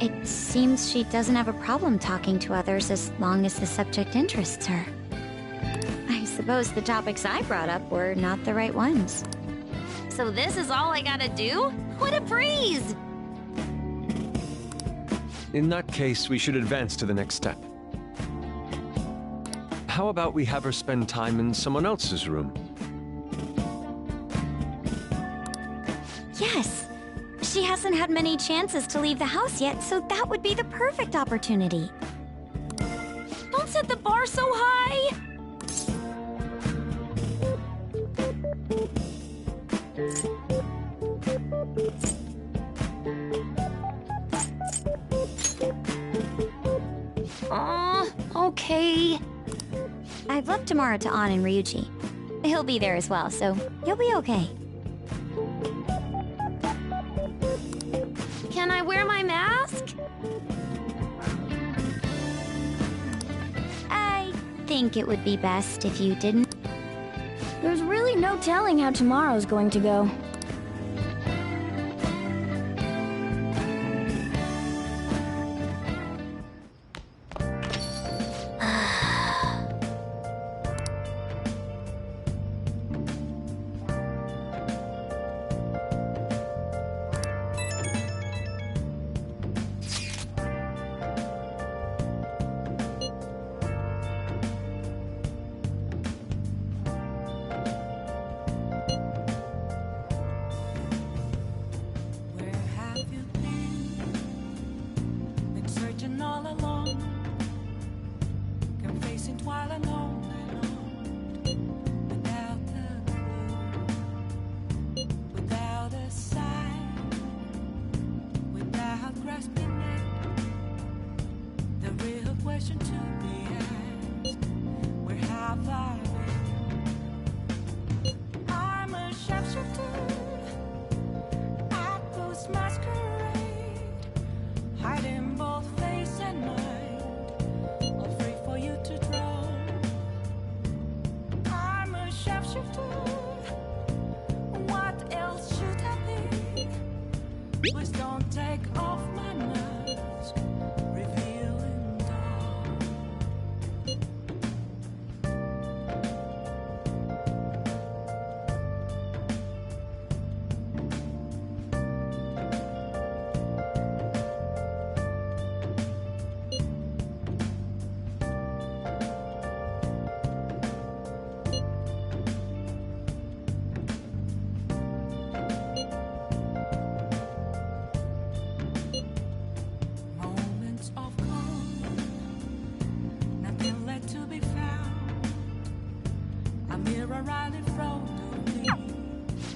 It seems she doesn't have a problem talking to others as long as the subject interests her. I suppose the topics I brought up were not the right ones. So this is all I gotta do? What a breeze! In that case, we should advance to the next step. How about we have her spend time in someone else's room? Yes! She hasn't had many chances to leave the house yet, so that would be the perfect opportunity. Don't set the bar so high! Okay. I've left tomorrow to An and Ryuji. He'll be there as well, so you'll be okay. Can I wear my mask? I think it would be best if you didn't. There's really no telling how tomorrow's going to go.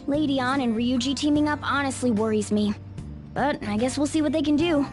Lady An and Ryuji teaming up honestly worries me. But I guess we'll see what they can do.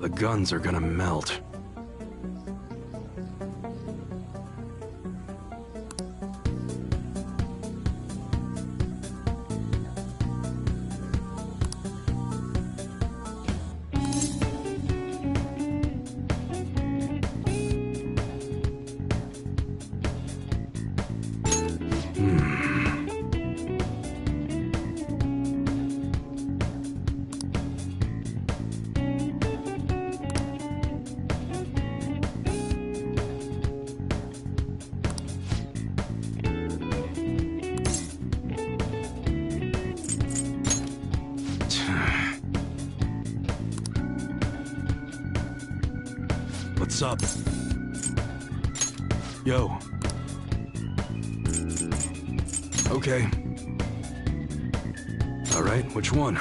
The guns are gonna melt. What's up? Yo. Okay. All right, which one?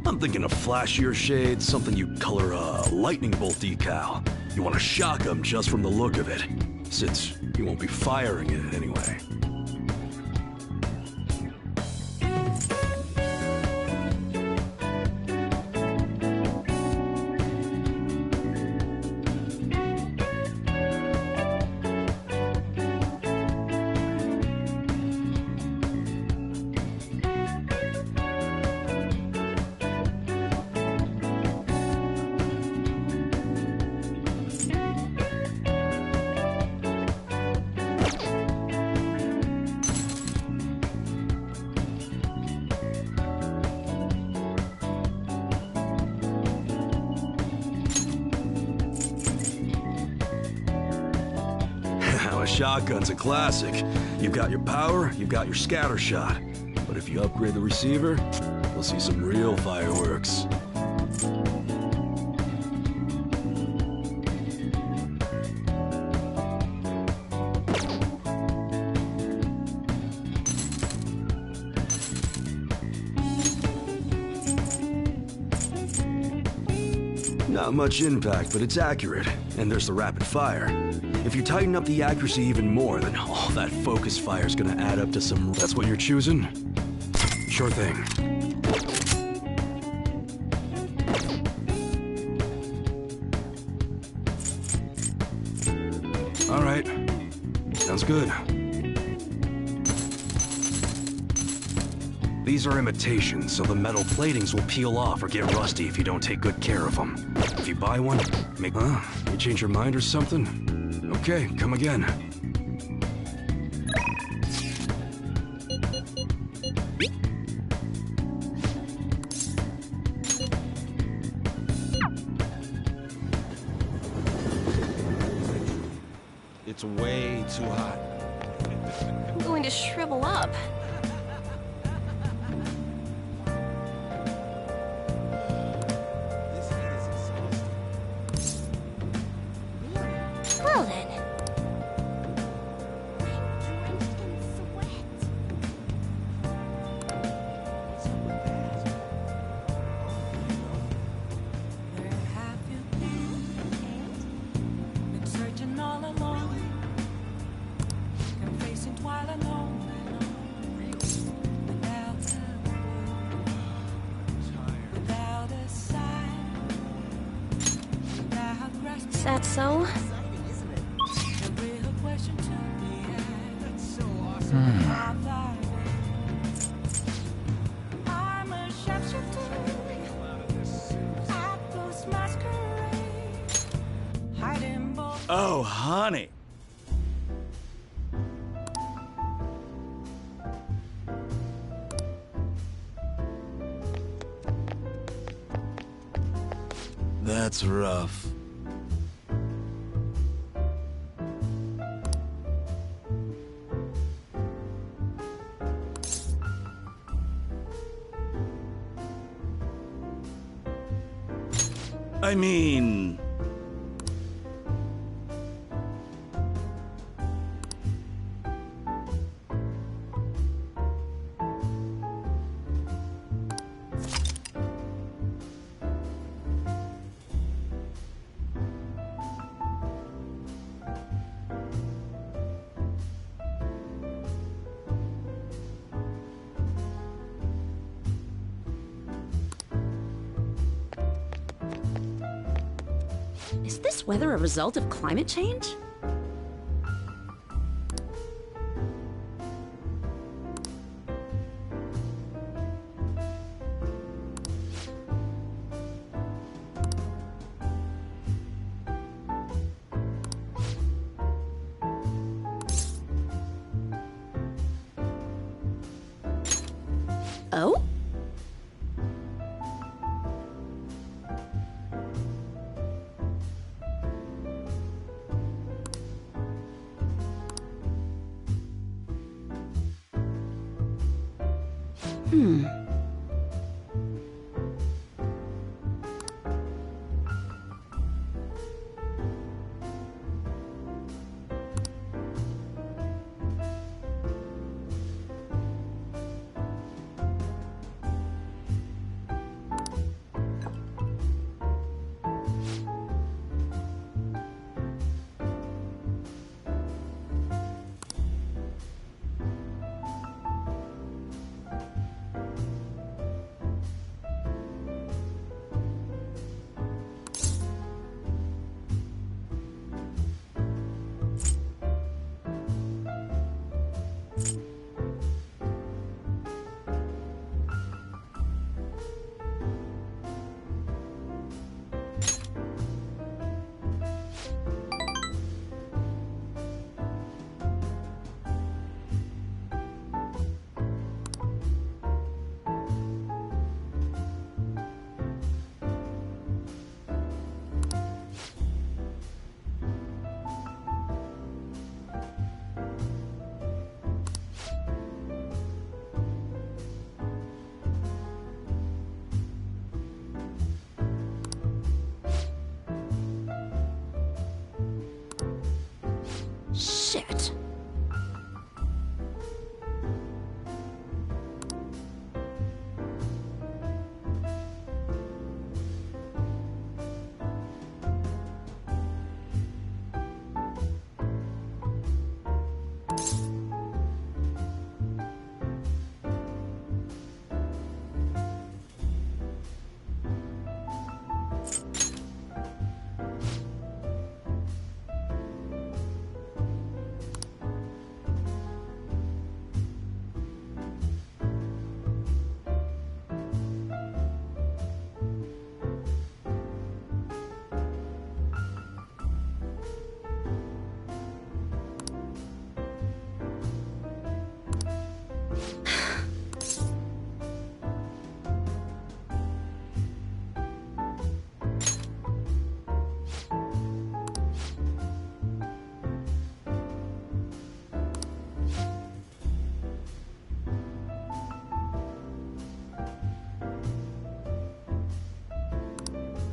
I'm thinking of flashier shades, something you color a lightning bolt decal. You want to shock them just from the look of it, since you won't be firing it anyway. Shotgun's a classic. You've got your power, you've got your scatter shot. But if you upgrade the receiver, you'll see some real fireworks. Not much impact, but it's accurate. And there's the rapid fire. If you tighten up the accuracy even more, then all that focus fire's gonna add up to some... That's what you're choosing? Sure thing. All right. Sounds good. These are imitations, so the metal platings will peel off or get rusty if you don't take good care of them. If you buy one, make... you change your mind or something? Okay, come again. It's way too hot. I'm going to shrivel up. Well then. Is that so? Oh, honey. That's rough. I mean... Is this weather a result of climate change? Oh? Shit.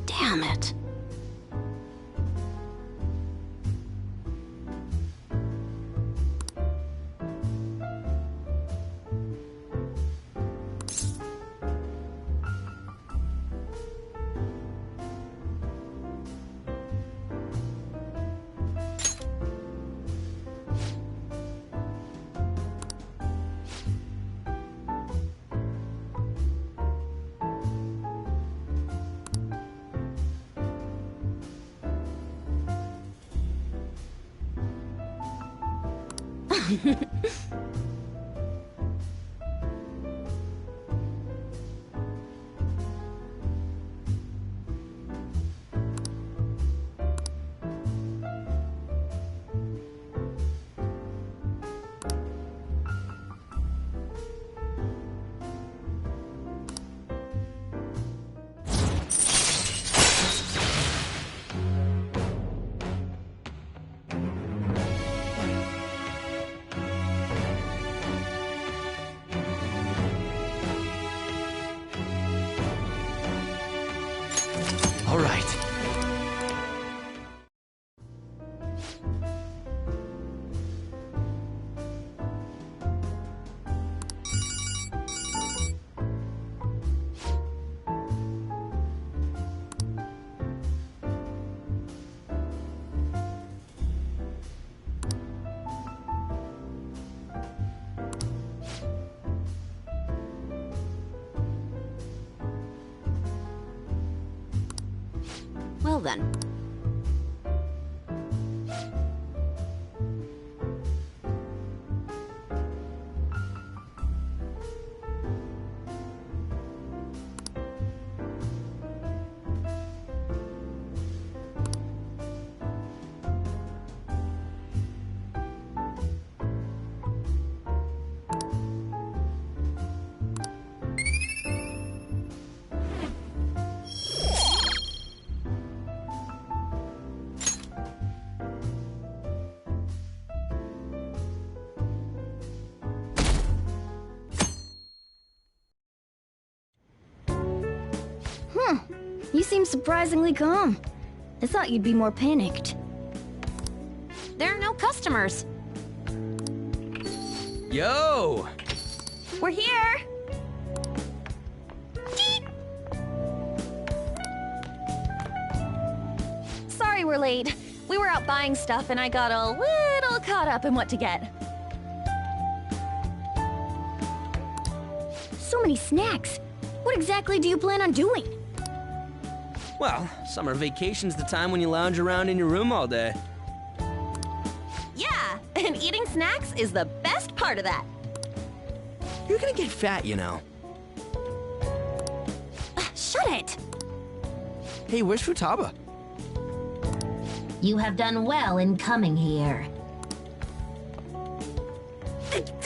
Damn it. All right. Well then, You seem surprisingly calm. I thought you'd be more panicked. There are no customers. Yo! We're here! Sorry we're late. We were out buying stuff and I got a little caught up in what to get. So many snacks. What exactly do you plan on doing? Well, summer vacation's the time when you lounge around in your room all day. Yeah, and eating snacks is the best part of that. You're gonna get fat, you know. Shut it! Hey, where's Futaba? You have done well in coming here.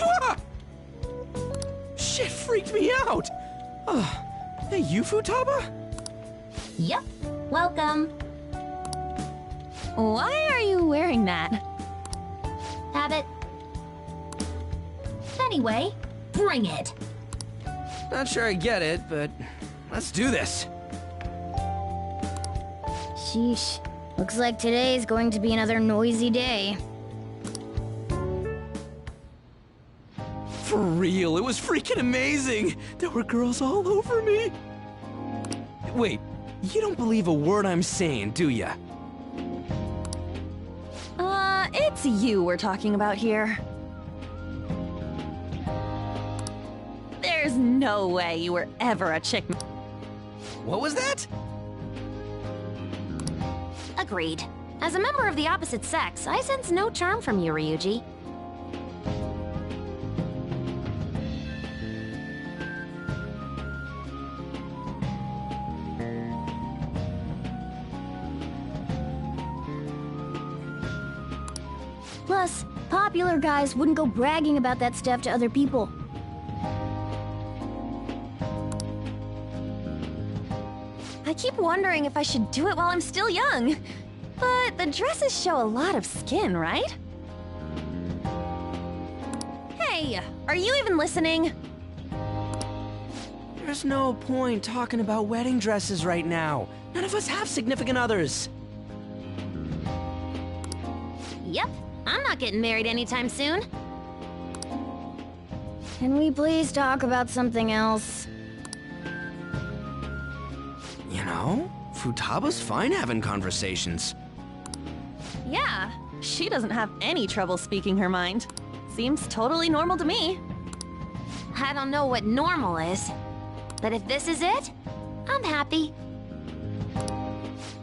Ah! Shit freaked me out! Hey, you Futaba? Yep, welcome. Why are you wearing that? Habit. Anyway, bring it. Not sure I get it, but let's do this. Sheesh. Looks like today's going to be another noisy day. For real, it was freaking amazing! There were girls all over me! Wait, you don't believe a word I'm saying, do ya? It's you we're talking about here. There's no way you were ever a chick. What was that? Agreed. As a member of the opposite sex, I sense no charm from you, Ryuji. Plus, popular guys wouldn't go bragging about that stuff to other people. I keep wondering if I should do it while I'm still young. But the dresses show a lot of skin, right? Hey, are you even listening? There's no point talking about wedding dresses right now. None of us have significant others. Yep, I'm not getting married anytime soon. Can we please talk about something else? You know, Futaba's fine having conversations. Yeah, she doesn't have any trouble speaking her mind. Seems totally normal to me. I don't know what normal is, but if this is it, I'm happy.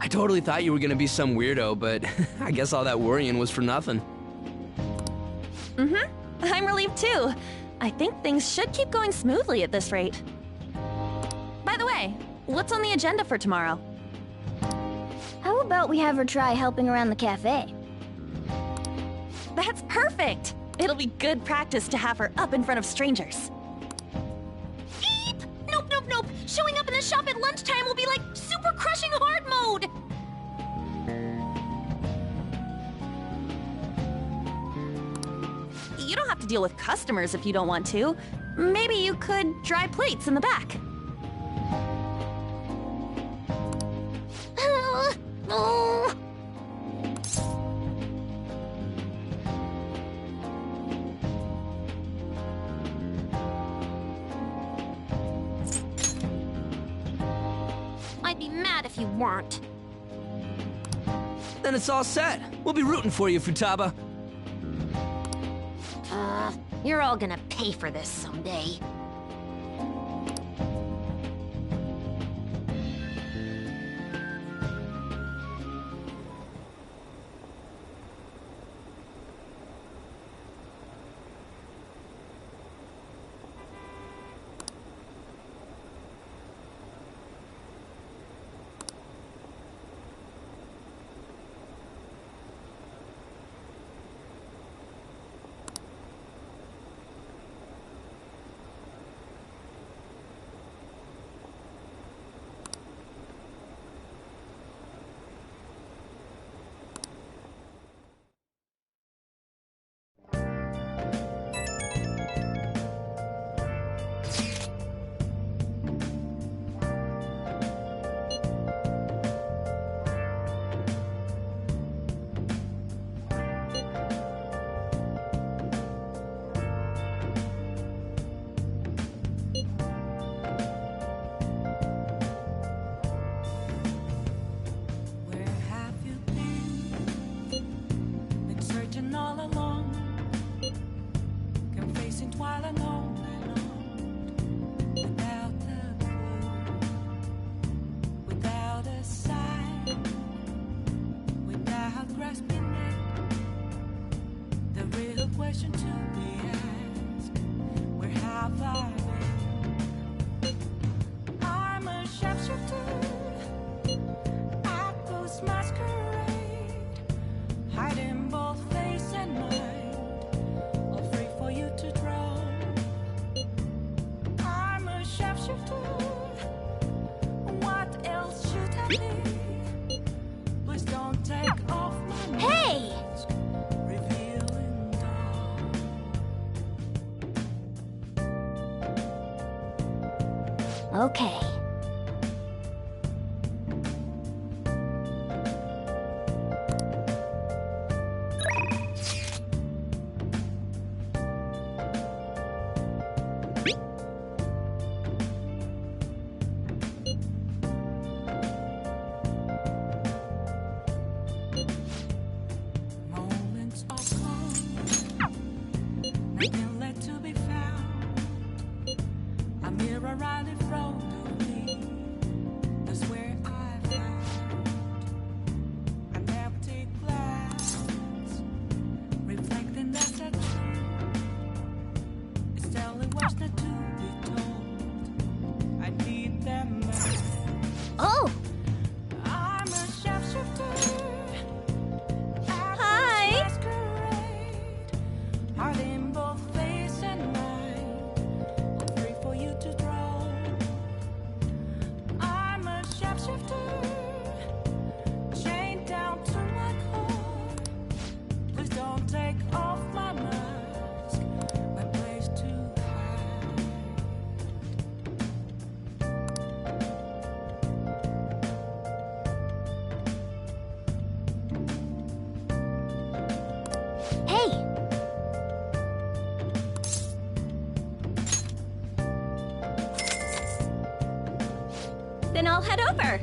I totally thought you were gonna be some weirdo, but I guess all that worrying was for nothing. Mm-hmm. I'm relieved too. I think things should keep going smoothly at this rate. By the way, what's on the agenda for tomorrow? How about we have her try helping around the cafe? That's perfect! It'll be good practice to have her up in front of strangers. Eep! Nope, nope, nope! Showing up in the shop at lunchtime will be like super crushing hard mode! You don't have to deal with customers if you don't want to. Maybe you could dry plates in the back. I'd be mad if you weren't. Then it's all set. We'll be rooting for you, Futaba. You're all gonna pay for this someday. Chasing twilight on and on, without a clue, without a sign, without grasping it. The real question to be asked: where have I been? I'm a sharpshooter at those masquerade, hiding both face and mind, all free for you to draw. I'm a sharpshooter. What else should I be? Please don't take off my mask. Hey! Revealing dawn. Okay. Moments of calm, nothing left to be found. A mirror right in front of me, that's where I found an empty glass, reflecting that's a truth. It's telling what's not to be told. I need them back. Oh! I'm a sharpshooter. Hi. Hiding both face and mind, all free for you to draw. I'm a sharpshooter, chained down to my core. Please don't take off my mask, my place to hide. Hey! Then I'll head over.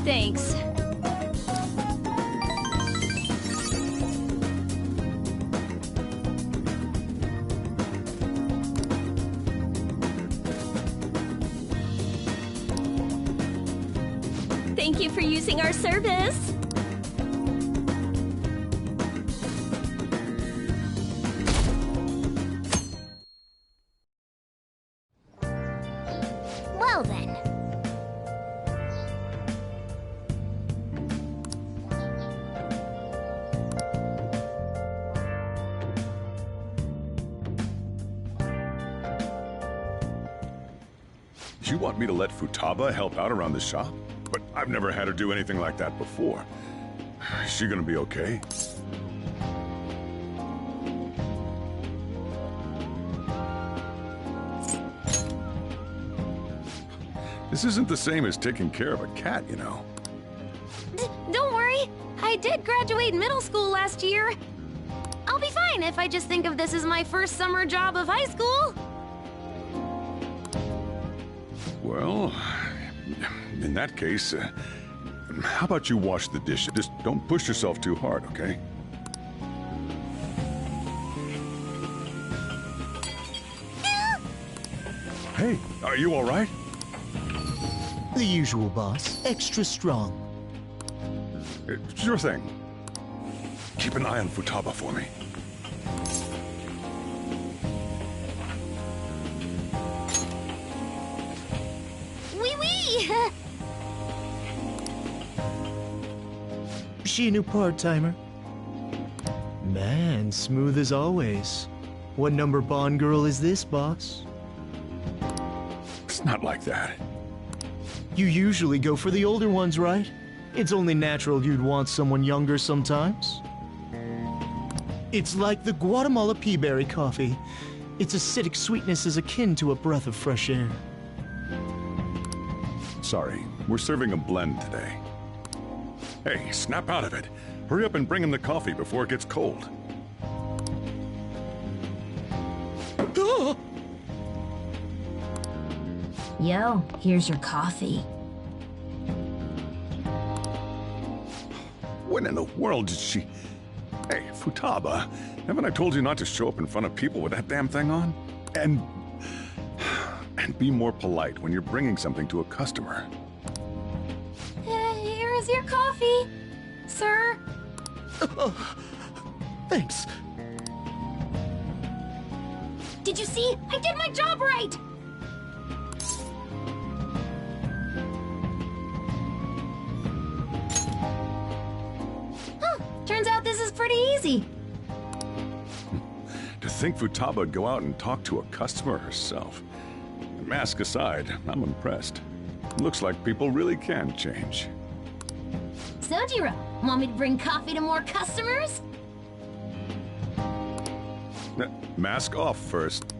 Thanks. Thank you for using our service. Well then. You want me to let Futaba help out around the shop? But I've never had her do anything like that before. Is she gonna be okay? This isn't the same as taking care of a cat, you know. Don't worry. I I did graduate middle school last year. I'll be fine if I just think of this as my first summer job of high school. Well, in that case, how about you wash the dishes? Just don't push yourself too hard, okay? Hey, are you all right? The usual, boss. Extra strong. Sure thing. Keep an eye on Futaba for me. Wee wee! She a new part-timer? Man, smooth as always. What number Bond girl is this, boss? It's not like that. You usually go for the older ones, right? It's only natural you'd want someone younger sometimes. It's like the Guatemala peaberry coffee. Its acidic sweetness is akin to a breath of fresh air. Sorry, we're serving a blend today. Hey, snap out of it. Hurry up and bring him the coffee before it gets cold. Yo, here's your coffee. When in the world did she... Hey, Futaba, haven't I told you not to show up in front of people with that damn thing on? And be more polite when you're bringing something to a customer. Here is your coffee, sir. Thanks. Did you see? I did my job right! Turns out this is pretty easy. To think Futaba would go out and talk to a customer herself. Mask aside, I'm impressed. Looks like people really can change. Sojiro, want me to bring coffee to more customers? Mask off first.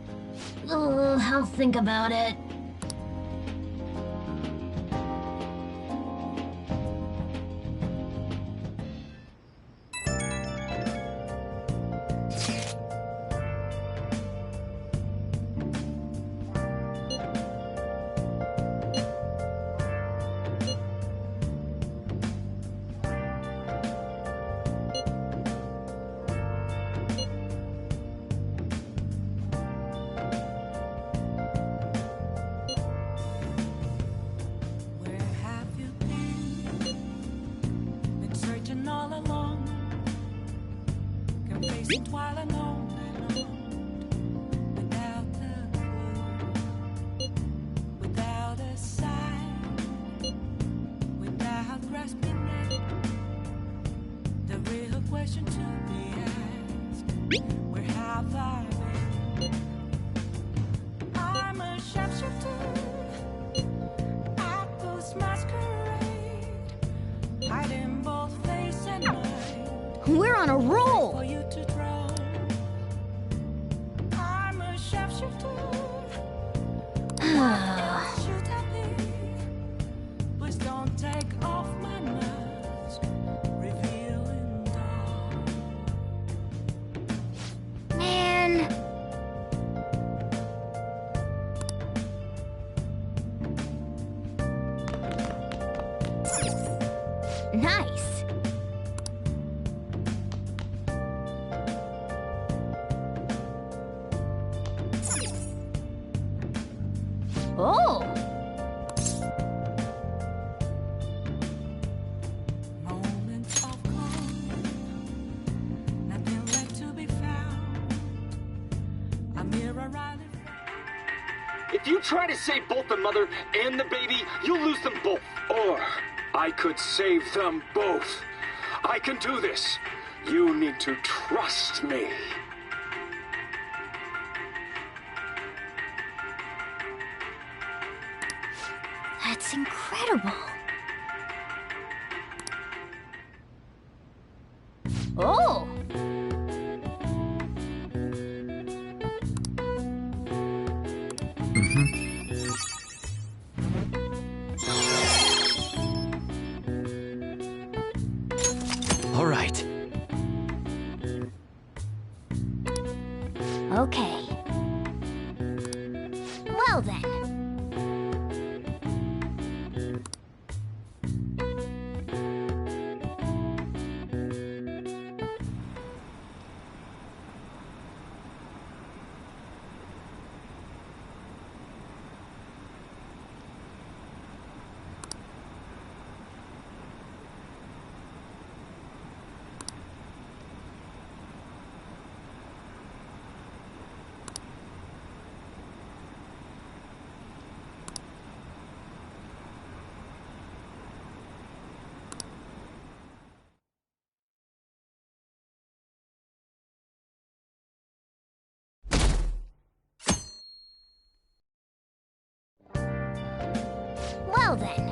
I'll think about it. We're on a roll! Man. Nice. Oh! If you try to save both the mother and the baby, you'll lose them both. Or I could save them both. I can do this. You need to trust me. That's incredible. Oh! right. Okay. Well then. Well then.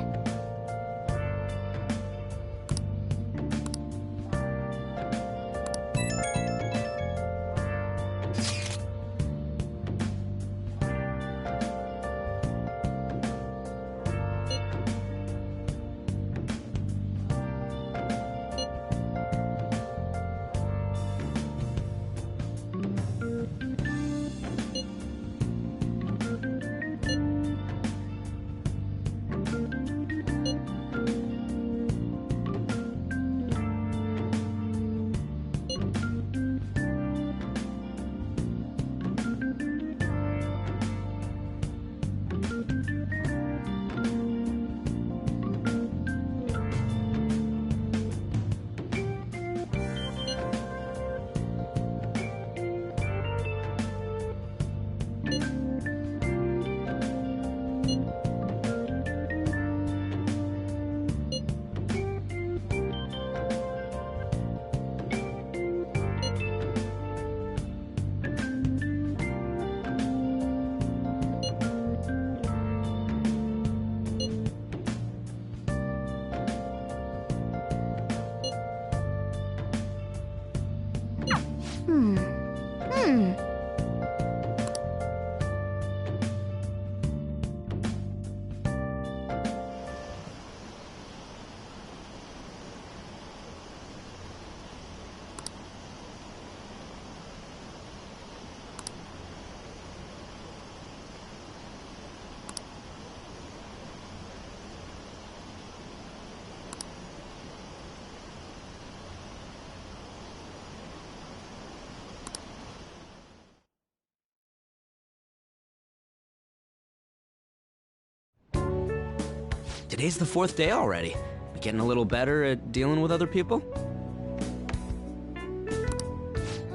Today's the 4th day already. Getting a little better at dealing with other people?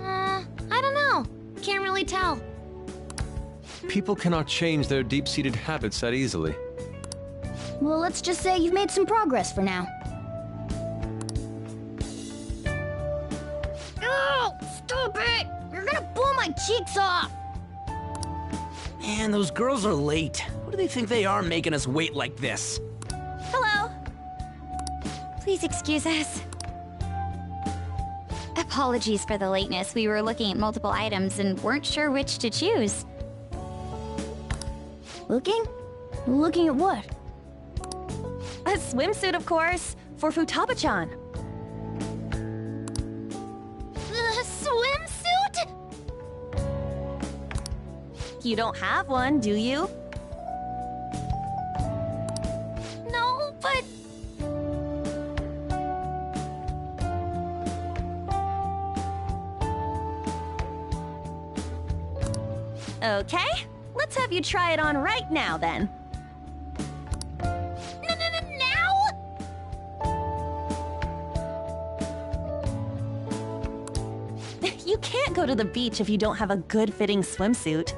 I don't know. Can't really tell. People cannot change their deep-seated habits that easily. Well, let's just say you've made some progress for now. Oh, stop it! You're gonna blow my cheeks off! Man, those girls are late. Who do they think they are making us wait like this? Hello. Please excuse us. Apologies for the lateness. We were looking at multiple items and weren't sure which to choose. Looking? Looking at what? A swimsuit, of course, for Futaba-chan. A swimsuit? You don't have one, do you? No, but... Okay, let's have you try it on right now, then. You can't go to the beach if you don't have a good-fitting swimsuit.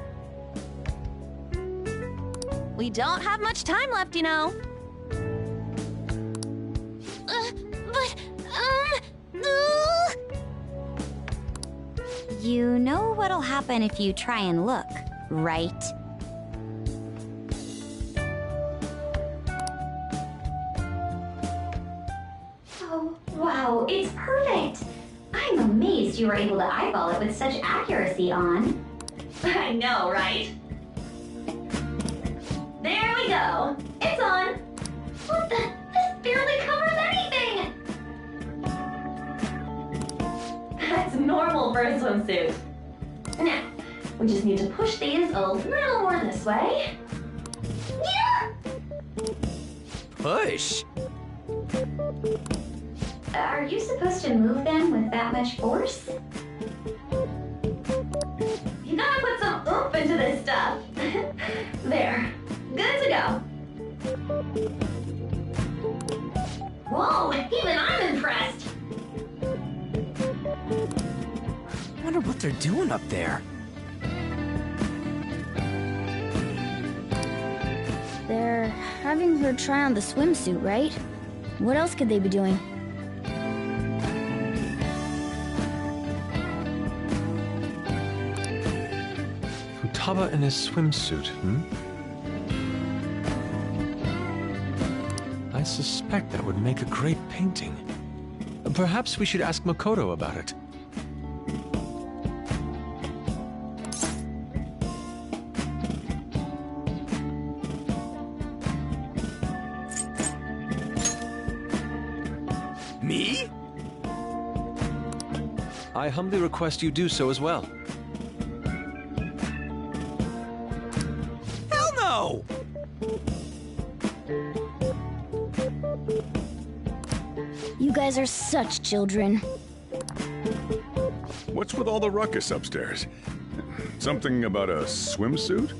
We don't have much time left, you know. You know what'll happen if you try and look, right? Oh, wow, it's perfect! I'm amazed you were able to eyeball it with such accuracy on. I know, right? There we go! It's on! What the? This barely covers anything! That's normal for a swimsuit. Now, we just need to push these a little more this way. Yeah! Push? Are you supposed to move them with that much force? You gotta put some oomph into this stuff. There. Good to go. Whoa, even I'm impressed. I wonder what they're doing up there. They're having her try on the swimsuit, right? What else could they be doing? Futaba in his swimsuit, I suspect that would make a great painting. Perhaps we should ask Makoto about it. Me? I humbly request you do so as well. Hell no! You guys are such children. What's with all the ruckus upstairs? Something about a swimsuit?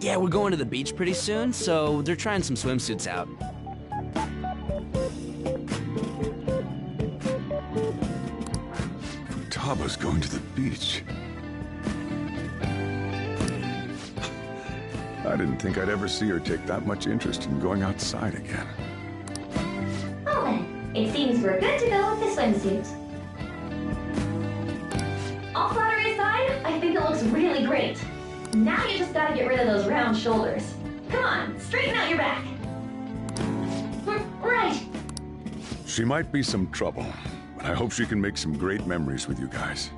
Yeah, we're going to the beach pretty soon, so they're trying some swimsuits out. Futaba's going to the beach. I didn't think I'd ever see her take that much interest in going outside again. Well then, it seems we're good to go with the swimsuit. All flattery aside, I think it looks really great. Now you just gotta get rid of those round shoulders. Come on, straighten out your back. Right. She might be some trouble, but I hope she can make some great memories with you guys.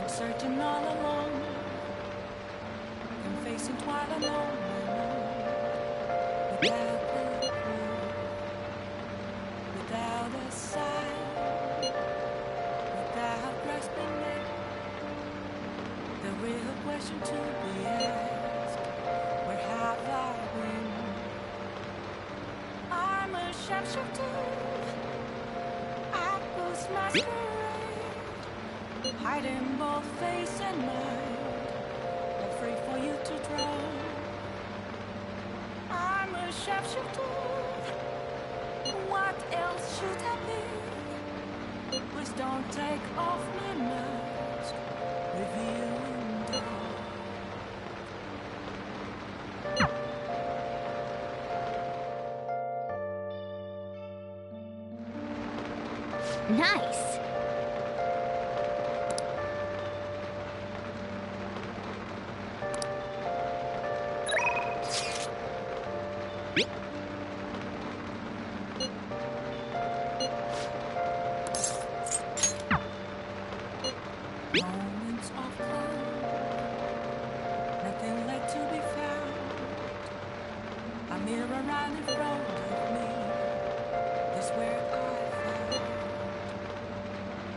Searching all alone and facing twilight alone, without a clue, without a sign, without grasping it. The real question to be asked: where have I been? I'm a shapeshifter. I post masquerade. Hiding both face and mind, afraid for you to drown. I'm a shapeshifter. What else should I be? Please don't take off my mask, revealing dawn. Nice. Moments of calm, nothing left to be found. A mirror right in front of me, is where I found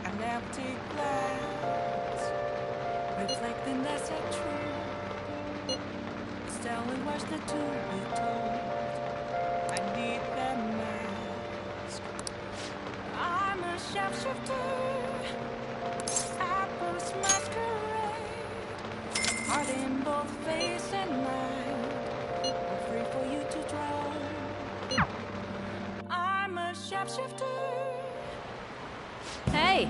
an empty glass, reflecting that's a truth. It's telling what's the to be told. I need that mask. I'm a shapeshifter. Apples masquerade, heart in both face and mind. I'm free for you to drown. I'm a shapeshifter. Hey!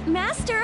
Master!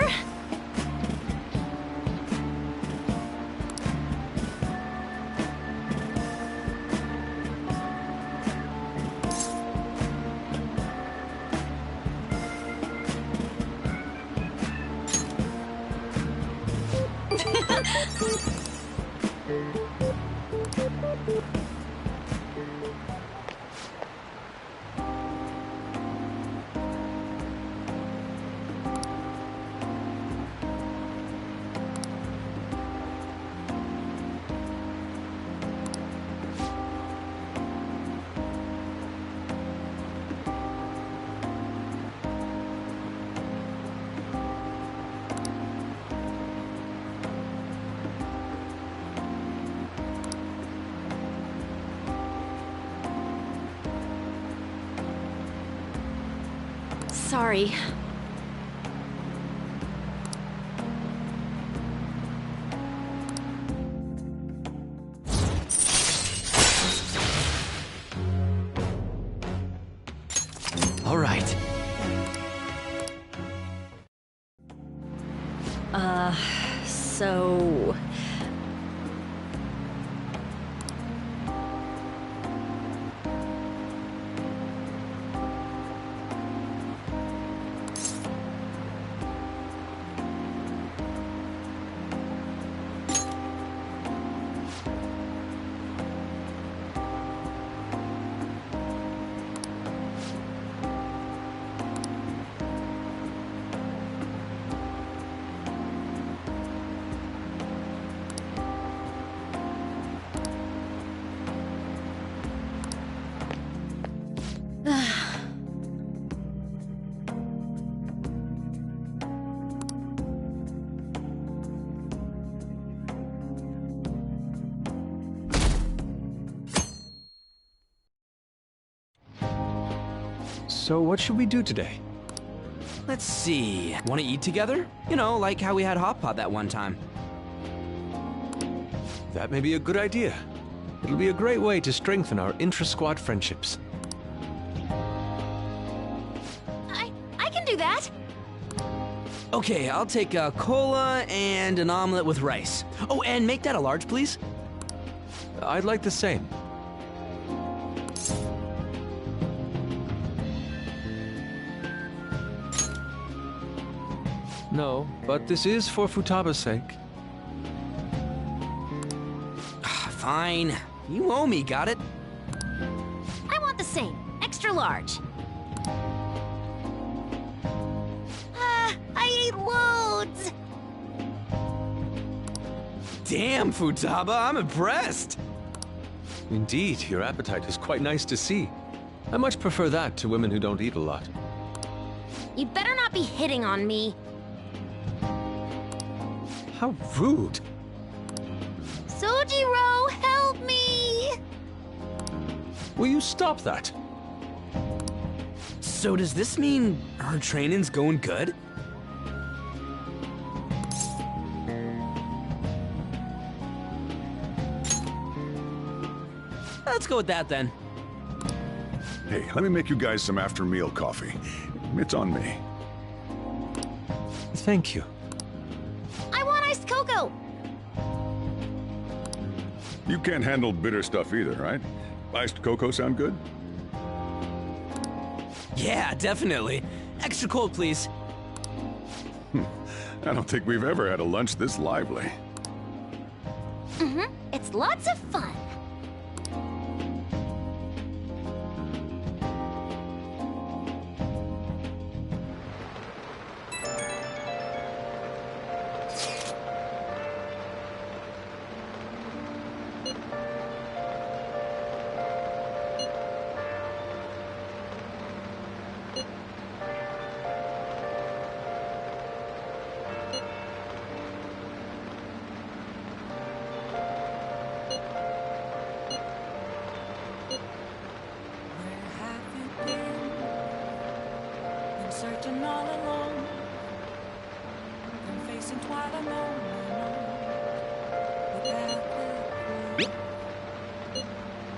Sorry. All right. So... So what should we do today? Let's see. Want to eat together? You know, like how we had hot pot that one time. That may be a good idea. It'll be a great way to strengthen our intra-squad friendships. I can do that! Okay, I'll take a cola and an omelet with rice. Oh, and make that a large, please. I'd like the same. No, but this is for Futaba's sake. Fine. You owe me, got it? I want the same. Extra large. I ate loads! Damn, Futaba, I'm impressed. Indeed, your appetite is quite nice to see. I much prefer that to women who don't eat a lot. You better not be hitting on me. How rude. Sojiro, help me! Will you stop that? So does this mean our training's going good? Let's go with that then. Hey, let me make you guys some after-meal coffee. It's on me. Thank you. I want iced cocoa! You can't handle bitter stuff either, right? Iced cocoa sound good? Yeah, definitely. Extra cold, please. I don't think we've ever had a lunch this lively. It's lots of fun. Searching all alone, and facing twilight alone,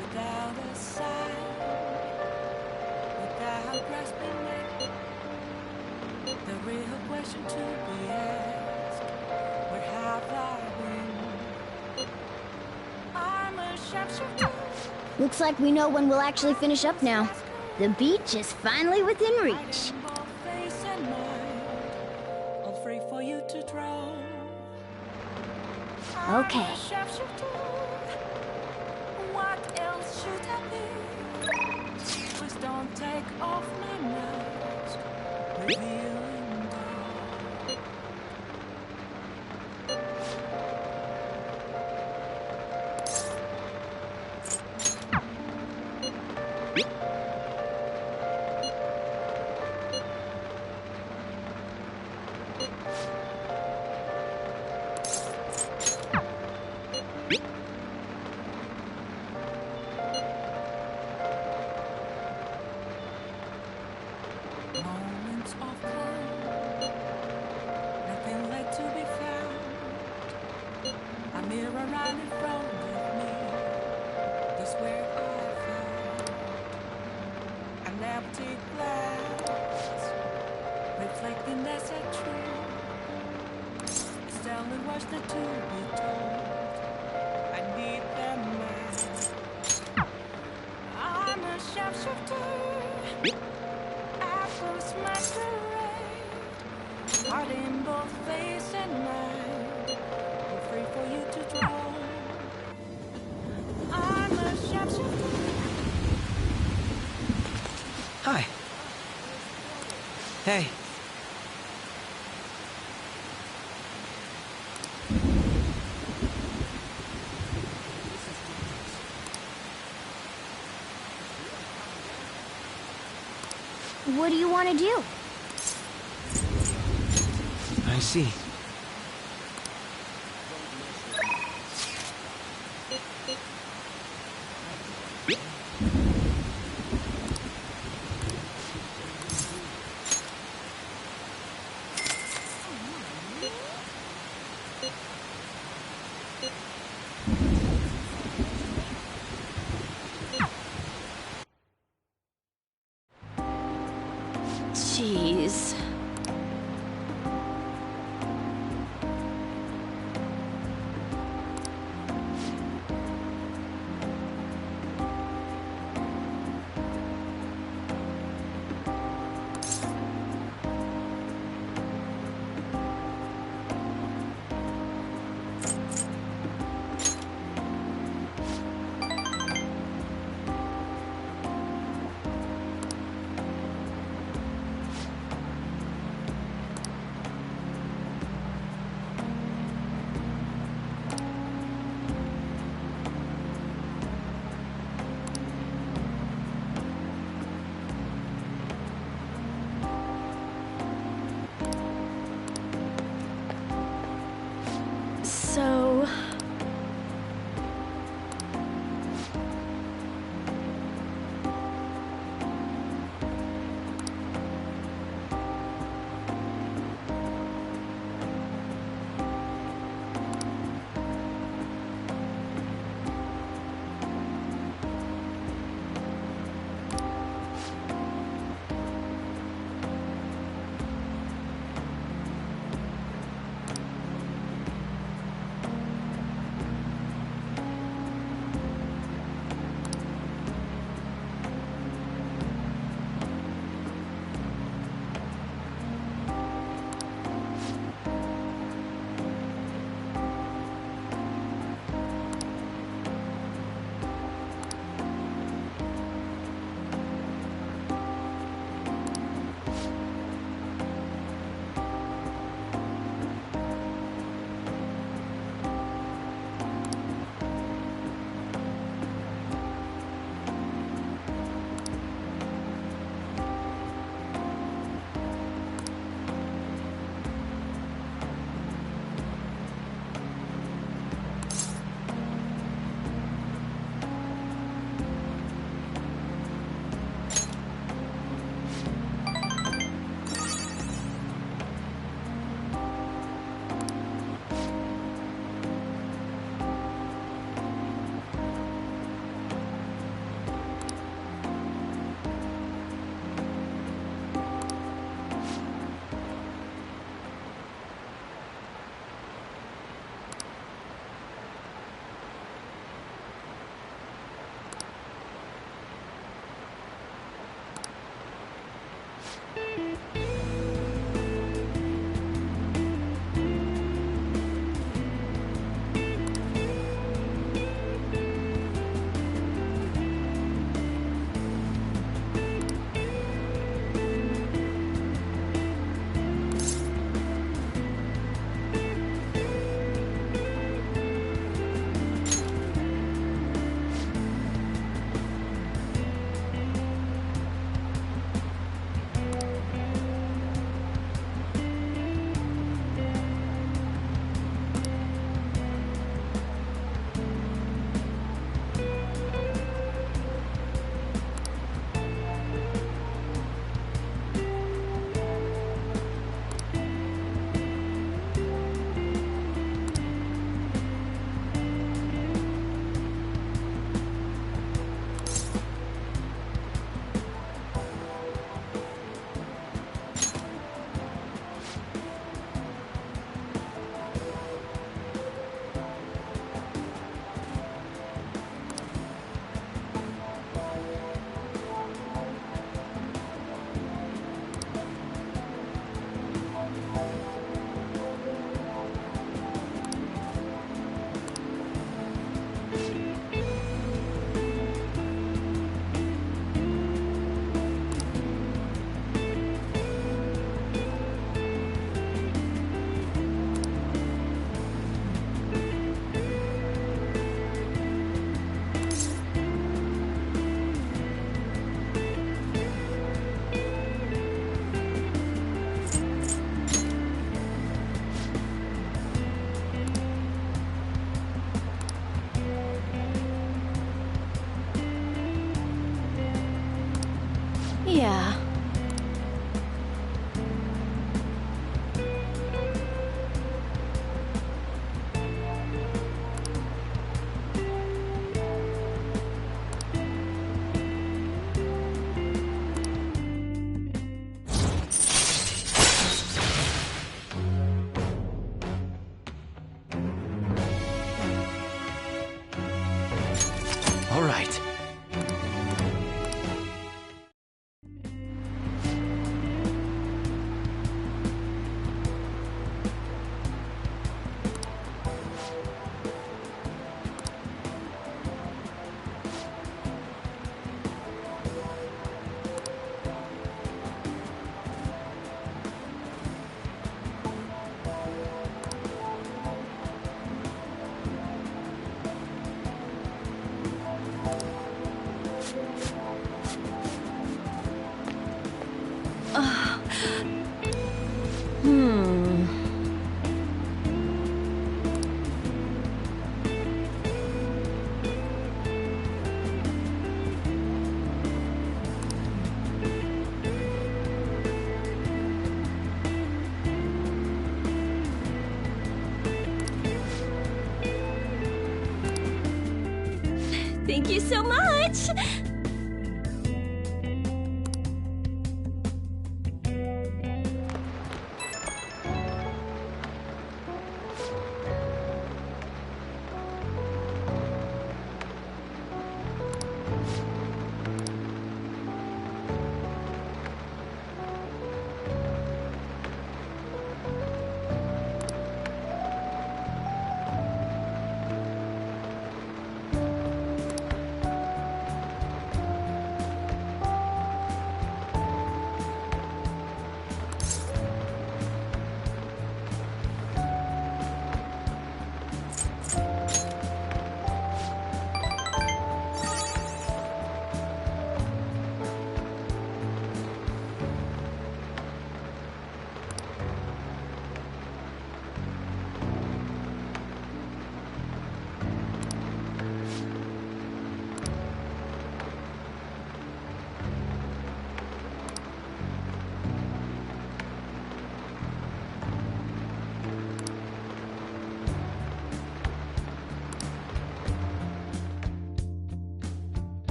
without a sign, without grasping it. The real question to be asked: where have I been? I'm a sharpshooter. Looks like we know when we'll actually finish up now. The beach is finally within reach. Face and mind, all free for you to draw. Okay. I'm a sharpshooter. What else should I be? Please don't take off my mask. Revealing dawn. Moments of calm, nothing left to be found. A mirror right in front of me, that's where I found an empty glass, reflecting that's a truth. It's telling what's the to be told. I need them now. I'm a sharpshooter. Apples masquerade, heart in both face and mind, all free for you to draw. I'm a sharpshooter. Hi. Hey. What do you want to do? I see. Jeez. Yeah. All right. Thank you so much!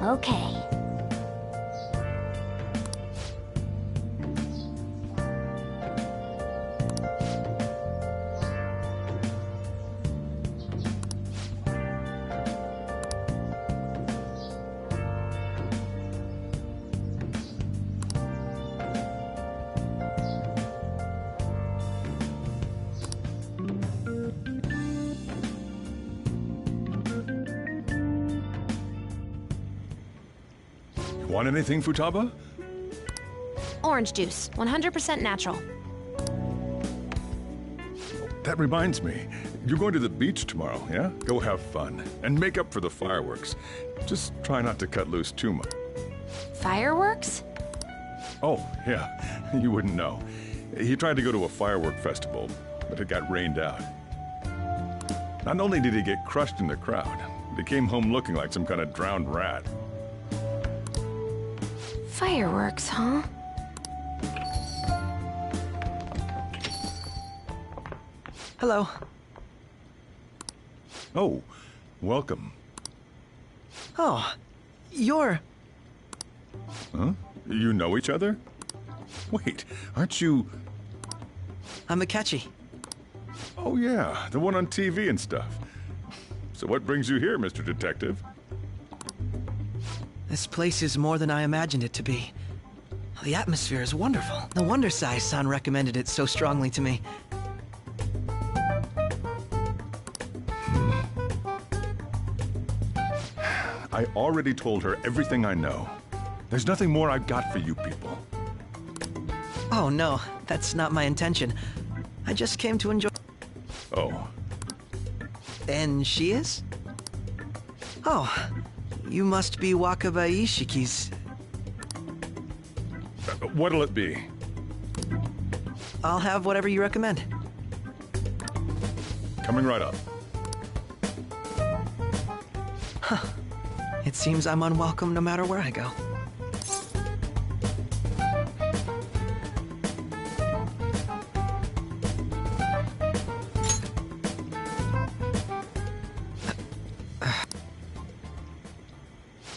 Okay. Want anything, Futaba? Orange juice, 100% natural. That reminds me. You're going to the beach tomorrow, yeah? Go have fun. And make up for the fireworks. Just try not to cut loose too much. Fireworks? Oh, yeah. You wouldn't know. He tried to go to a firework festival, but it got rained out. Not only did he get crushed in the crowd, but he came home looking like some kind of drowned rat. Fireworks, huh? Hello. Oh, welcome. Oh, you're... Huh? You know each other? Wait, aren't you... I'm Akechi. Oh yeah, the one on TV and stuff. So what brings you here, Mr. Detective? This place is more than I imagined it to be. The atmosphere is wonderful. No wonder Sai-san recommended it so strongly to me. I already told her everything I know. There's nothing more I've got for you people. Oh no, that's not my intention. I just came to enjoy... Oh. And she is? Oh, you must be Wakaba Ishiki's... What'll it be? I'll have whatever you recommend. Coming right up. It seems I'm unwelcome no matter where I go.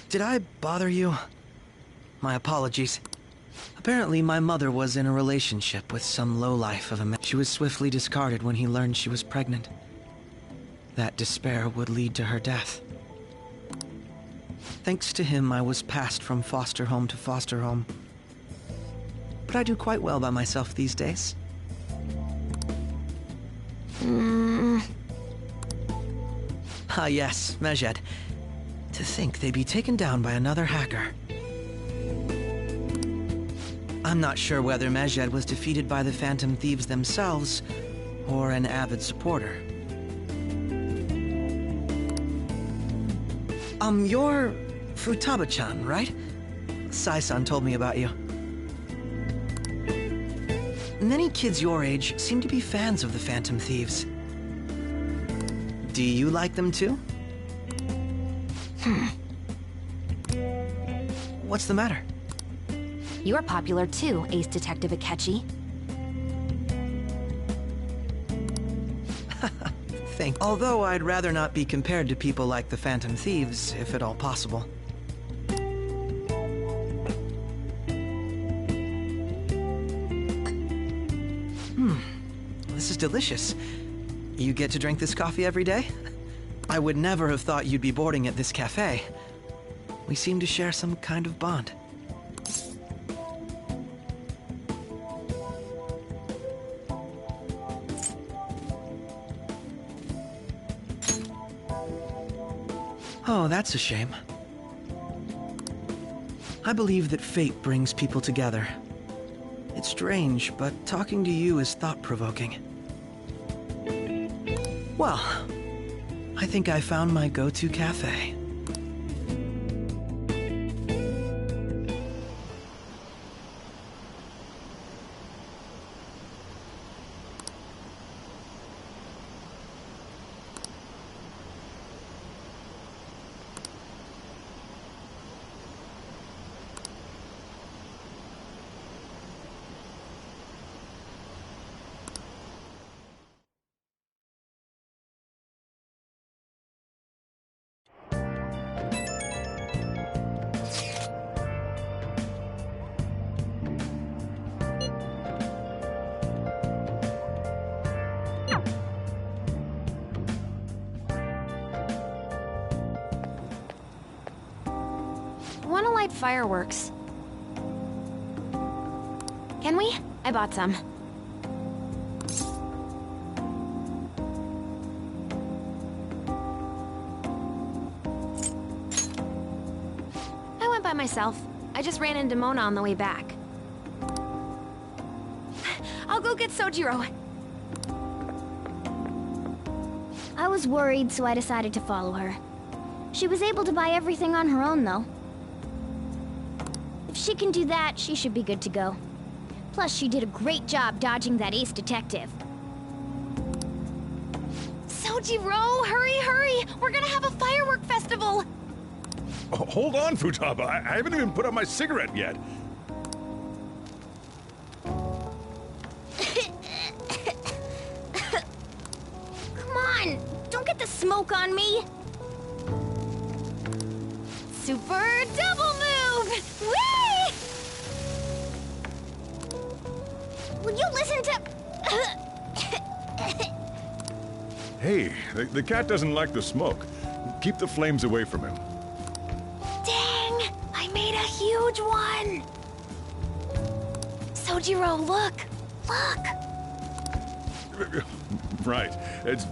Did I bother you? My apologies. Apparently, my mother was in a relationship with some lowlife of a man. She was swiftly discarded when he learned she was pregnant. That despair would lead to her death. Thanks to him, I was passed from foster home to foster home. But I do quite well by myself these days. Ah yes, Mejed. To think they'd be taken down by another hacker. I'm not sure whether Mejed was defeated by the Phantom Thieves themselves, or an avid supporter. You're Futaba-chan, right? Sai-san told me about you. Many kids your age seem to be fans of the Phantom Thieves. Do you like them too? What's the matter? You're popular too, Ace Detective Akechi. Thank. Although I'd rather not be compared to people like the Phantom Thieves, if at all possible. This is delicious. You get to drink this coffee every day? I would never have thought you'd be boarding at this cafe. We seem to share some kind of bond. Oh, that's a shame. I believe that fate brings people together. It's strange, but talking to you is thought-provoking. Well, I think I found my go-to cafe. Wanna light fireworks? Can we? I bought some. I went by myself. I just ran into Mona on the way back. I'll go get Sojiro. I was worried, so I decided to follow her. She was able to buy everything on her own, though. If she can do that, she should be good to go. Plus, she did a great job dodging that ace detective. Sojiro, hurry, hurry! We're gonna have a firework festival! Oh, hold on, Futaba. I haven't even put out my cigarette yet. Come on! Don't get the smoke on me! Super double move! Whee! Will you listen to... Hey, the cat doesn't like the smoke. Keep the flames away from him. Dang! I made a huge one! Sojiro, look! Look! Right.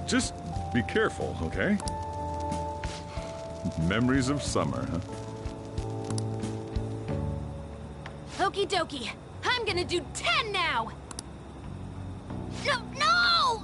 Just be careful, okay? Memories of summer, huh? Okie dokie. I'm gonna do 10 now! No, no!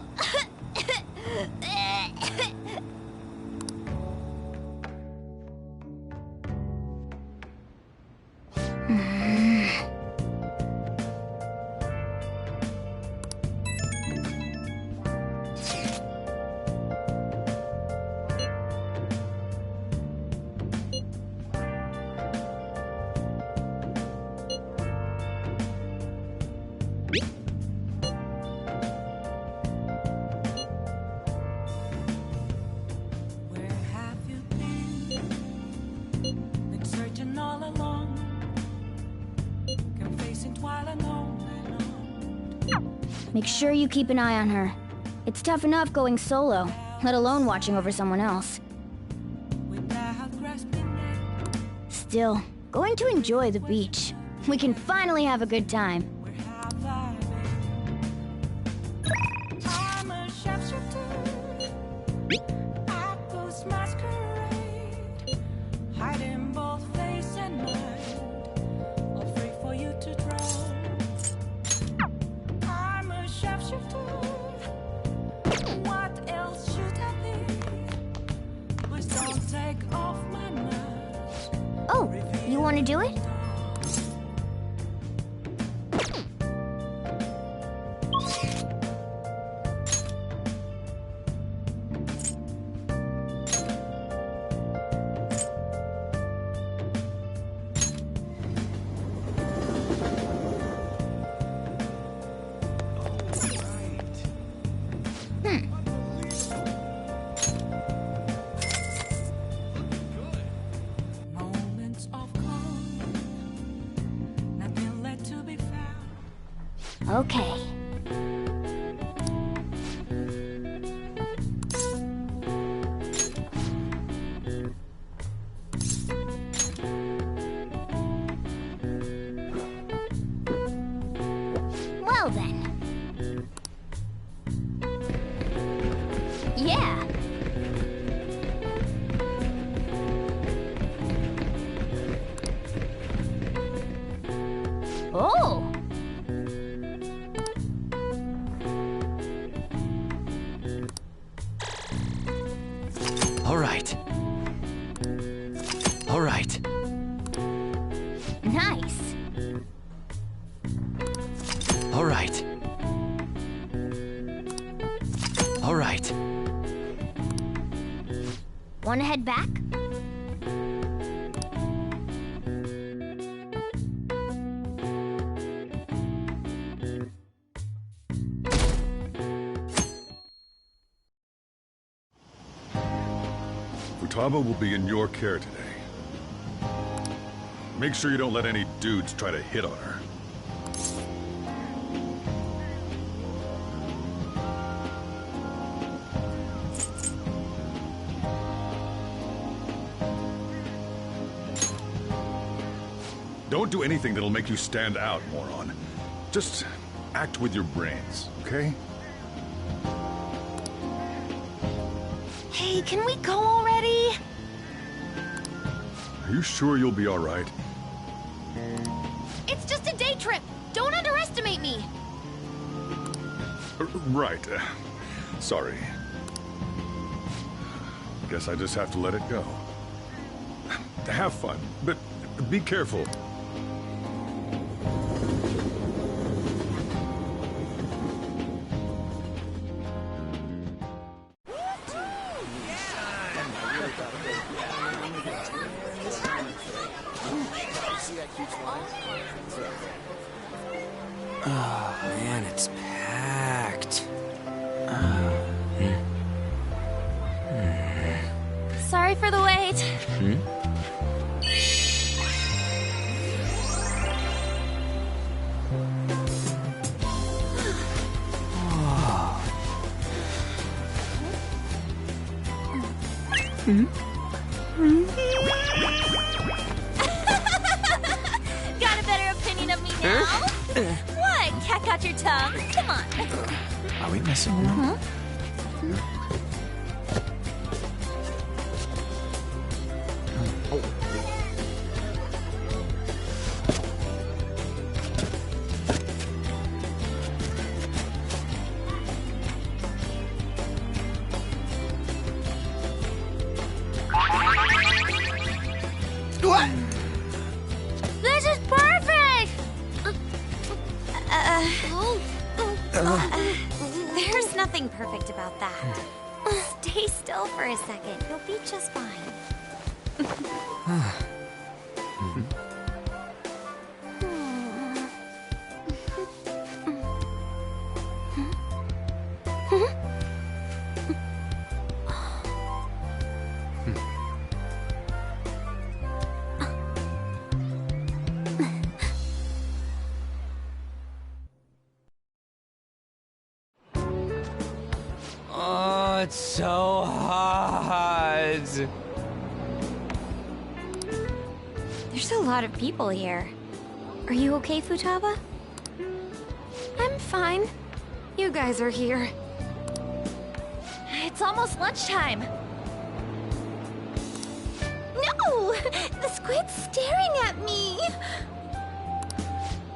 while I know Make sure you keep an eye on her. It's tough enough going solo, let alone watching over someone else. Still, going to enjoy the beach. We can finally have a good time. I'm a sharpshooter. I post masquerade, hiding both face and mind, afraid for you to drown. I'm a sharpshooter. What else should I be? Please don't take off my mask. Oh, you want to do it? Moments of calm, nothing left to be found. Okay. Well then. Yeah. Oh. All right. All right. Nice. All right. All right. Want to head back? Futaba will be in your care today. Make sure you don't let any dudes try to hit on her. Don't do anything that'll make you stand out, moron. Just act with your brains, okay? Hey, can we go already? Are you sure you'll be all right? It's just a day trip. Don't underestimate me. Right. Sorry. Guess I just have to let it go. Have fun, but be careful. Oh, man, it's packed. Sorry for the wait. Got a better opinion of me now? What? Cat got your tongue? Come on. Are we messing around? What? This is perfect! There's nothing perfect about that. Stay still for a second. You'll be just fine. it's so hot. There's a lot of people here. Are you okay, Futaba? I'm fine. You guys are here. It's almost lunchtime. No! The squid's staring at me!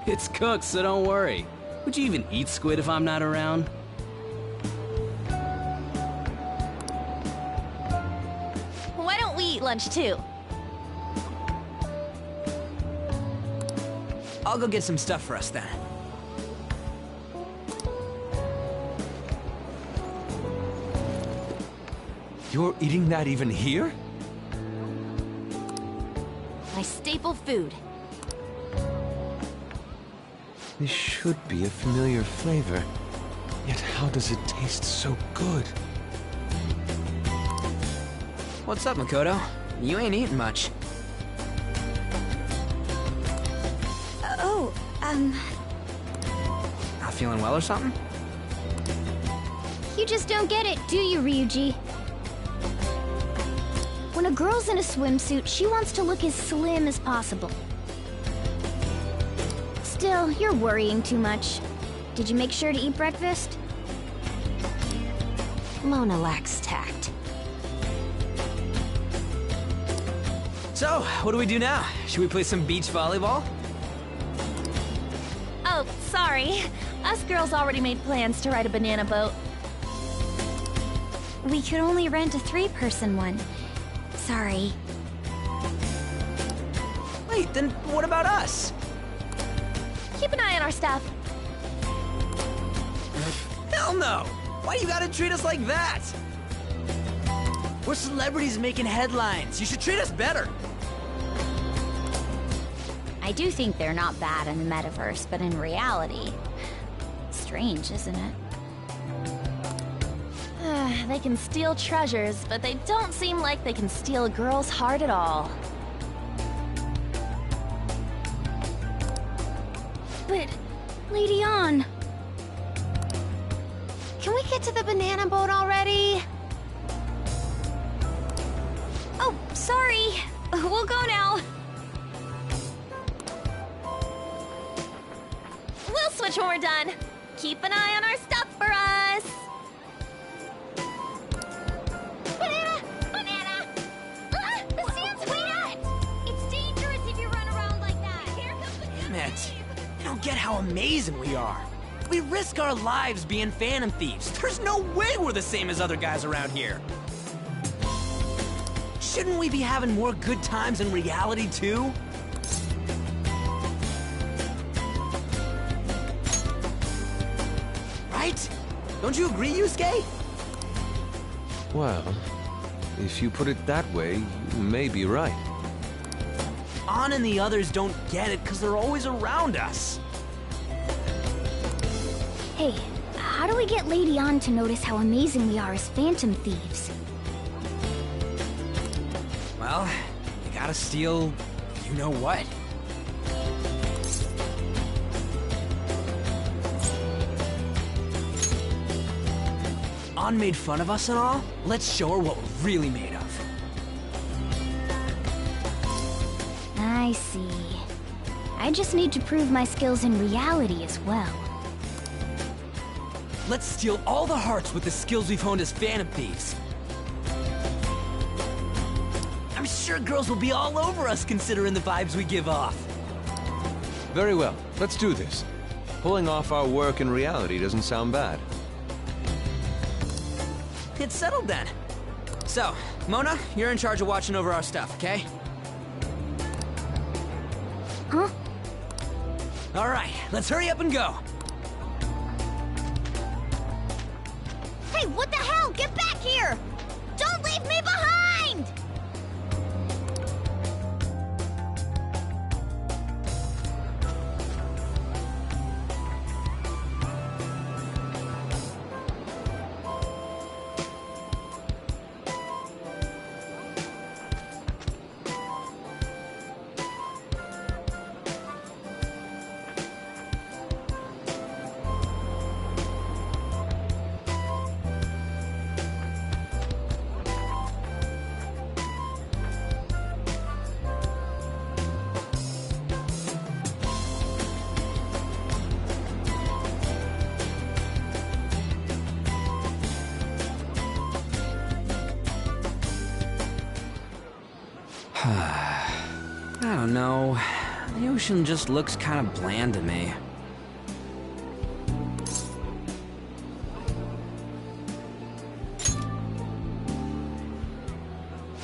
It's cooked, so don't worry. Would you even eat squid if I'm not around? Why don't we eat lunch too? I'll go get some stuff for us then. You're eating that even here? My staple food. This should be a familiar flavor. Yet how does it taste so good? What's up, Makoto? You ain't eating much. Not feeling well or something? You just don't get it, do you, Ryuji? When a girl's in a swimsuit, she wants to look as slim as possible. Still, you're worrying too much. Did you make sure to eat breakfast? Mona lacks tact. So, what do we do now? Should we play some beach volleyball? Oh, sorry. Us girls already made plans to ride a banana boat. We could only rent a 3-person one. Sorry. Wait, then what about us? Keep an eye on our stuff. Hell no! Why you gotta treat us like that? We're celebrities making headlines. You should treat us better. I do think they're not bad in the metaverse, but in reality... Strange, isn't it? They can steal treasures, but they don't seem like they can steal a girl's heart at all. But, Lady Ann... Can we get to the banana boat already? Oh, sorry. We'll go now. We'll switch when we're done. Keep an eye on our stuff for us. Banana! Banana! The sand's wet! It's dangerous if you run around like that. Here comes the... Damn it! They don't get how amazing we are. We risk our lives being phantom thieves. There's no way we're the same as other guys around here. Shouldn't we be having more good times in reality, too? Right? Don't you agree, Yusuke? Well, if you put it that way, you may be right. An and the others don't get it because they're always around us. Hey, how do we get Lady Ann to notice how amazing we are as phantom thieves? Well, you gotta steal you know what. An made fun of us and all. Let's show her what we're really made of. I see. I just need to prove my skills in reality as well. Let's steal all the hearts with the skills we've honed as phantom thieves. I'm sure girls will be all over us considering the vibes we give off. Very well, let's do this. Pulling off our work in reality doesn't sound bad. It's settled then. So, Mona, you're in charge of watching over our stuff, okay? Huh? All right, let's hurry up and go. Hey, what the hell? Get back here! Don't leave me behind! don't know. The ocean just looks kind of bland to me.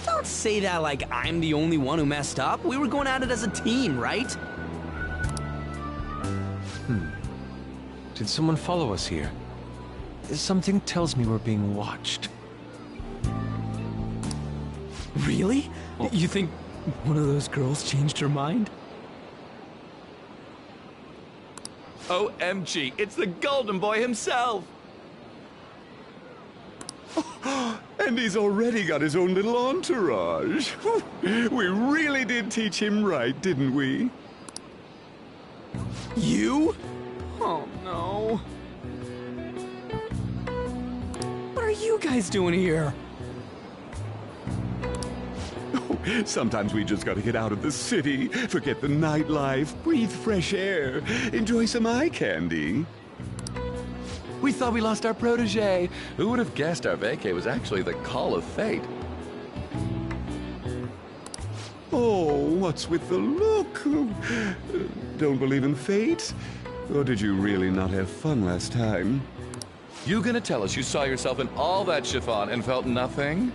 Don't say that like I'm the only one who messed up. We were going at it as a team, right? Did someone follow us here? Something tells me we're being watched. Really? You think one of those girls changed her mind? OMG, it's the Golden Boy himself! And he's already got his own little entourage. We really did teach him right, didn't we? You? Oh no. What are you guys doing here? Sometimes we just gotta get out of the city, forget the nightlife, breathe fresh air, enjoy some eye candy. We thought we lost our protege. Who would have guessed our vacay was actually the call of fate? Oh, what's with the look? Don't believe in fate? Or did you really not have fun last time? You gonna tell us you saw yourself in all that chiffon and felt nothing?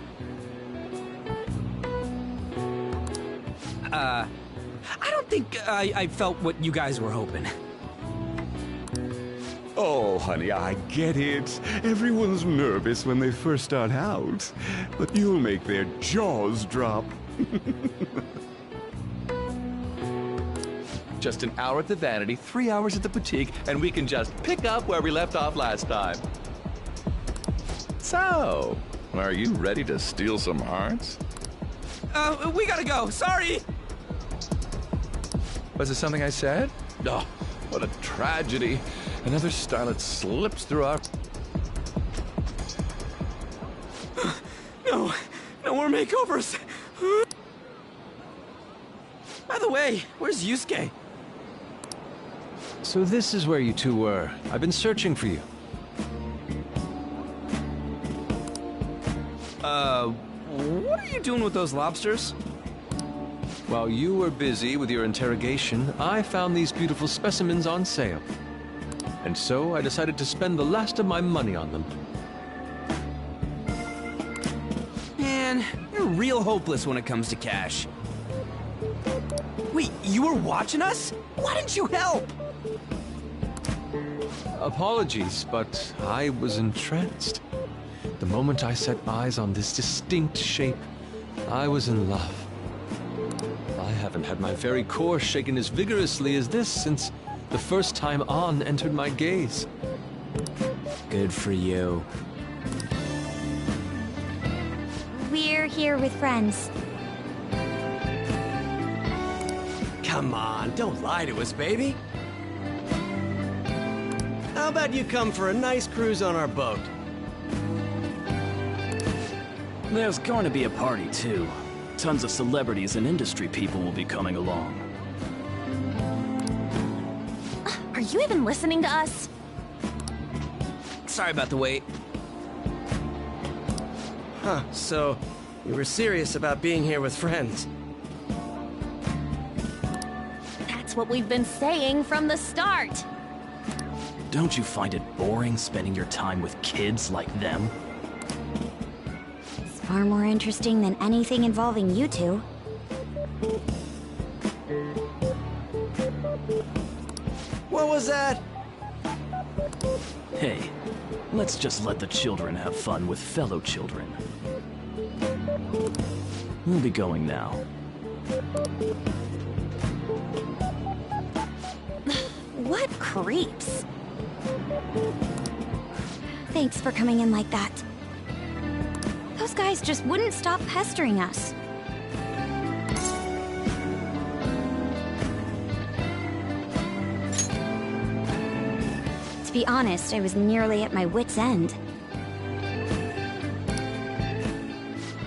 I don't think I felt what you guys were hoping. Oh, honey, I get it. Everyone's nervous when they first start out. But you'll make their jaws drop. Just an hour at the Vanity, 3 hours at the boutique, and we can just pick up where we left off last time. So, are you ready to steal some hearts? We gotta go. Sorry. Was it something I said? Oh, what a tragedy. Another starlet slips through our... No more makeovers. By the way, where's Yusuke? So this is where you two were. I've been searching for you. What are you doing with those lobsters? While you were busy with your interrogation, I found these beautiful specimens on sale. And so I decided to spend the last of my money on them. Man, you're real hopeless when it comes to cash. Wait, you were watching us? Why didn't you help? Apologies, but I was entranced. The moment I set eyes on this distinct shape, I was in love. I haven't had my very core shaken as vigorously as this since the first time An entered my gaze. Good for you. We're here with friends. Come on, don't lie to us, baby. How about you come for a nice cruise on our boat? There's going to be a party, too. Tons of celebrities and industry people will be coming along. Are you even listening to us? Sorry about the wait. Huh, so you were serious about being here with friends. That's what we've been saying from the start. Don't you find it boring spending your time with kids like them? It's far more interesting than anything involving you two. What was that? Hey, let's just let the children have fun with fellow children. We'll be going now. What creeps? Thanks for coming in like that. Those guys just wouldn't stop pestering us. To be honest, I was nearly at my wit's end.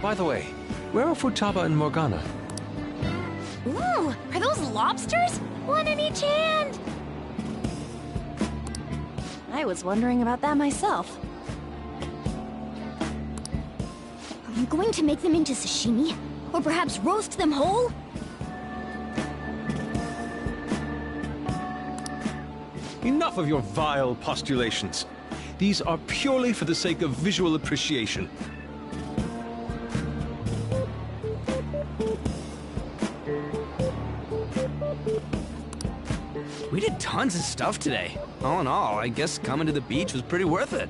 By the way, where are Futaba and Morgana? Ooh, are those lobsters? One in each hand! I was wondering about that myself. Are you going to make them into sashimi? Or perhaps roast them whole? Enough of your vile postulations. These are purely for the sake of visual appreciation. We did tons of stuff today. All in all, I guess coming to the beach was pretty worth it.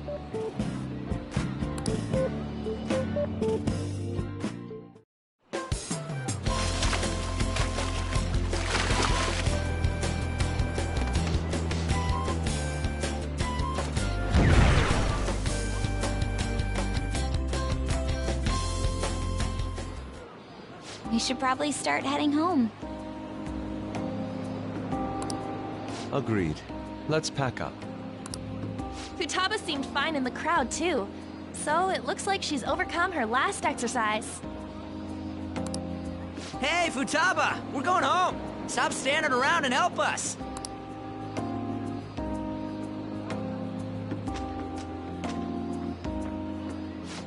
We should probably start heading home. Agreed. Let's pack up. Futaba seemed fine in the crowd, too. So it looks like she's overcome her last exercise. Hey, Futaba! We're going home! Stop standing around and help us!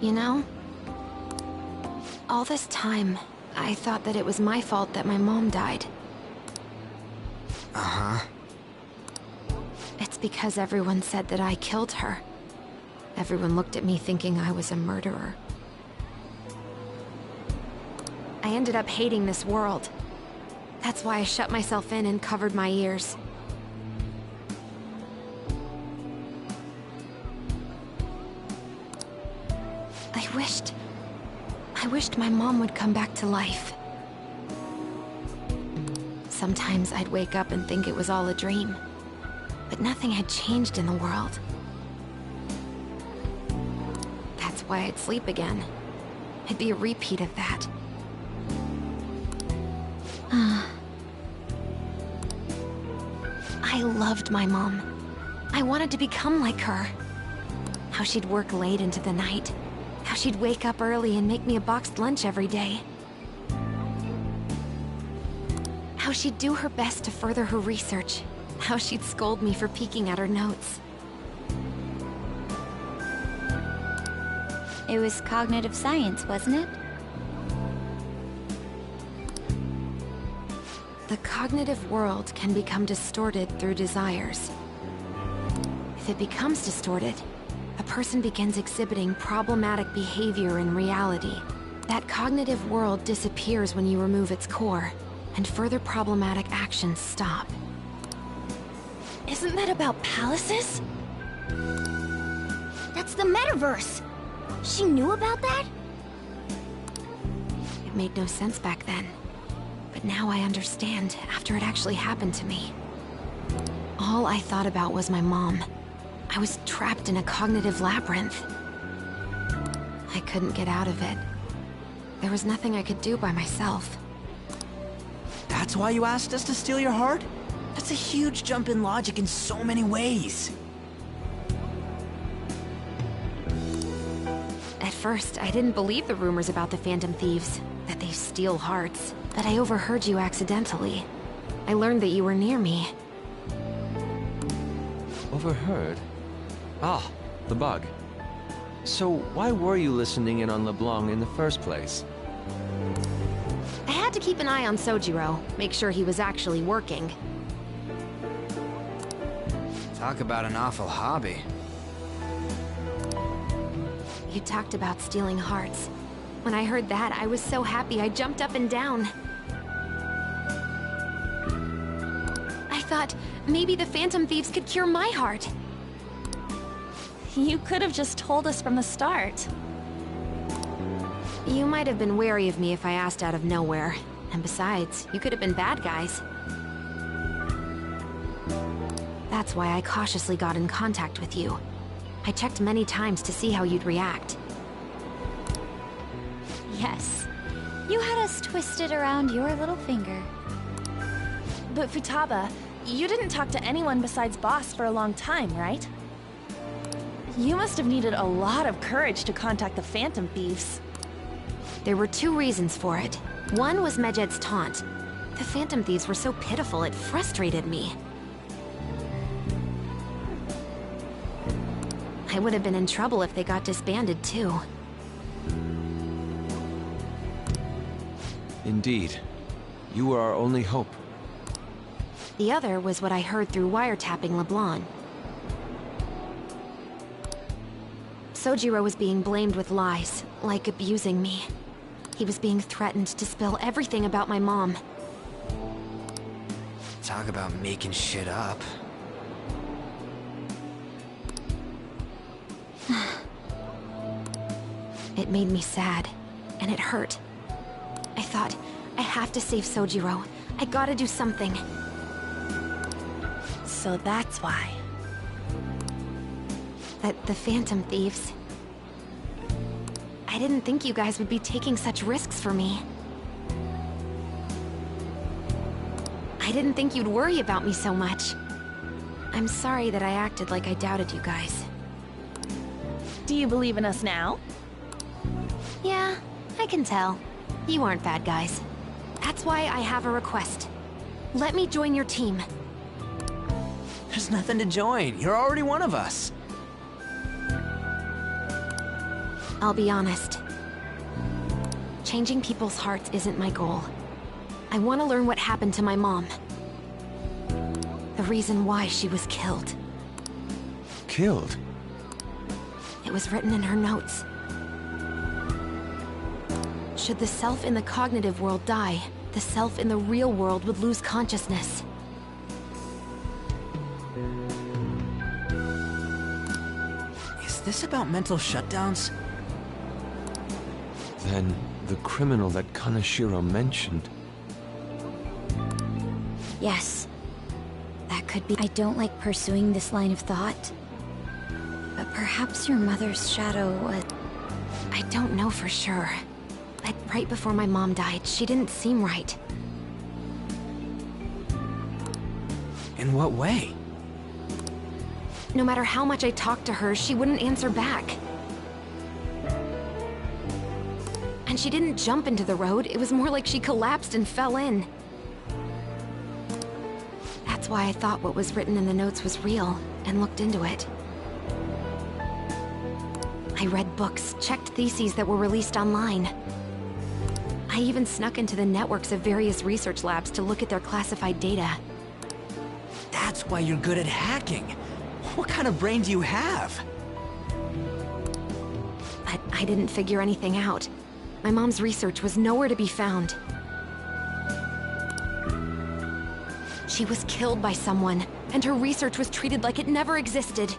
You know, all this time, I thought that it was my fault that my mom died. Uh-huh. It's because everyone said that I killed her. Everyone looked at me thinking I was a murderer. I ended up hating this world. That's why I shut myself in and covered my ears. I wished my mom would come back to life. Sometimes I'd wake up and think it was all a dream, but nothing had changed in the world. That's why I'd sleep again. It'd be a repeat of that. I loved my mom. I wanted to become like her. How she'd work late into the night. How she'd wake up early and make me a boxed lunch every day. How she'd do her best to further her research. How she'd scold me for peeking at her notes. It was cognitive science, wasn't it? The cognitive world can become distorted through desires. If it becomes distorted, a person begins exhibiting problematic behavior in reality. That cognitive world disappears when you remove its core, and further problematic actions stop. Isn't that about palaces? That's the metaverse! She knew about that? It made no sense back then. But now I understand, after it actually happened to me. All I thought about was my mom. I was trapped in a cognitive labyrinth. I couldn't get out of it. There was nothing I could do by myself. That's why you asked us to steal your heart? That's a huge jump in logic in so many ways. At first, I didn't believe the rumors about the Phantom Thieves, that they steal hearts. But I overheard you accidentally. I learned that you were near me. Overheard? Ah, the bug. So why were you listening in on LeBlanc in the first place? I had to keep an eye on Sojiro, make sure he was actually working. Talk about an awful hobby. You talked about stealing hearts. When I heard that, I was so happy I jumped up and down. I thought maybe the Phantom Thieves could cure my heart. You could have just told us from the start. You might have been wary of me if I asked out of nowhere. And besides, you could have been bad guys. That's why I cautiously got in contact with you. I checked many times to see how you'd react. Yes. You had us twisted around your little finger. But Futaba, you didn't talk to anyone besides Boss for a long time, right? You must have needed a lot of courage to contact the Phantom Thieves. There were two reasons for it. One was Medjed's taunt. The Phantom Thieves were so pitiful it frustrated me. I would have been in trouble if they got disbanded too. Indeed. You were our only hope. The other was what I heard through wiretapping LeBlanc. Sojiro was being blamed with lies, like abusing me. He was being threatened to spill everything about my mom. Talk about making shit up. It made me sad, and it hurt. I thought, I have to save Sojiro. I gotta do something. So that's why. The Phantom Thieves. I didn't think you guys would be taking such risks for me. I didn't think you'd worry about me so much. I'm sorry that I acted like I doubted you guys. Do you believe in us now? Yeah, I can tell. You aren't bad guys. That's why I have a request. Let me join your team. There's nothing to join. You're already one of us. I'll be honest. Changing people's hearts isn't my goal. I want to learn what happened to my mom. The reason why she was killed. Killed? It was written in her notes. Should the self in the cognitive world die, the self in the real world would lose consciousness. Is this about mental shutdowns? Then the criminal that Kaneshiro mentioned. Yes. That could be. I don't like pursuing this line of thought. But perhaps your mother's shadow was... I don't know for sure. But right before my mom died, she didn't seem right. In what way? No matter how much I talked to her, she wouldn't answer back. And she didn't jump into the road, it was more like she collapsed and fell in. That's why I thought what was written in the notes was real, and looked into it. I read books, checked theses that were released online. I even snuck into the networks of various research labs to look at their classified data. That's why you're good at hacking. What kind of brain do you have? But I didn't figure anything out. My mom's research was nowhere to be found. She was killed by someone, and her research was treated like it never existed.